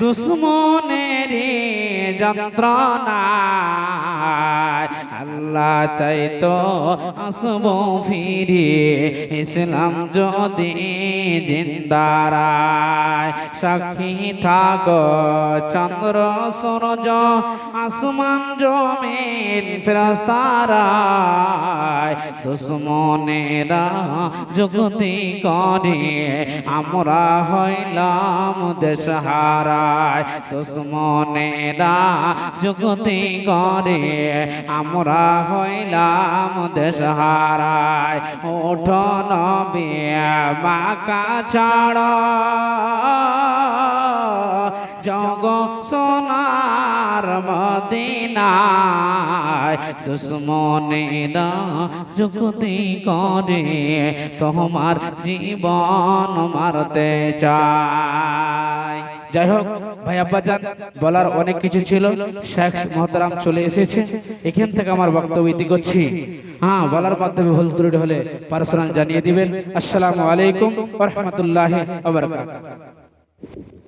[SPEAKER 1] দুশ্মনেরি যন্ত্রণায়, আল্লাহ চাইতো আসব ফিরে ইসলাম যদি জিন্দারায়। সাক্ষী থাকো চন্দ্র সূর্য আসমান জমিন ফেরেশতারায়, দুশ্মনেরা যুক্তি করে আমরা হইলাম দেশহারায়। দুশ্মনেরা যুক্তি করে আমরা হইলাম দেশহারায়। ওঠো নবী মাকা ছাড়া জগ সোনার মদিনায়, দুশ্মনেরা যুক্তি করে তোমার জীবন মারতে চায়। যাই হোক ভাই আব্বাজান, বলার অনেক কিছু ছিল, শেখ মোহতারাম চলে এসেছে, এখান থেকে আমার বক্তব্য ইতি করছি। হ্যাঁ, বলার মাধ্যমে ভুল ত্রুটি হলে পার্সোনাল জানিয়ে দিবেন। আসসালামু আলাইকুম ওয়া রাহমাতুল্লাহি ওয়া বারাকাতুহু।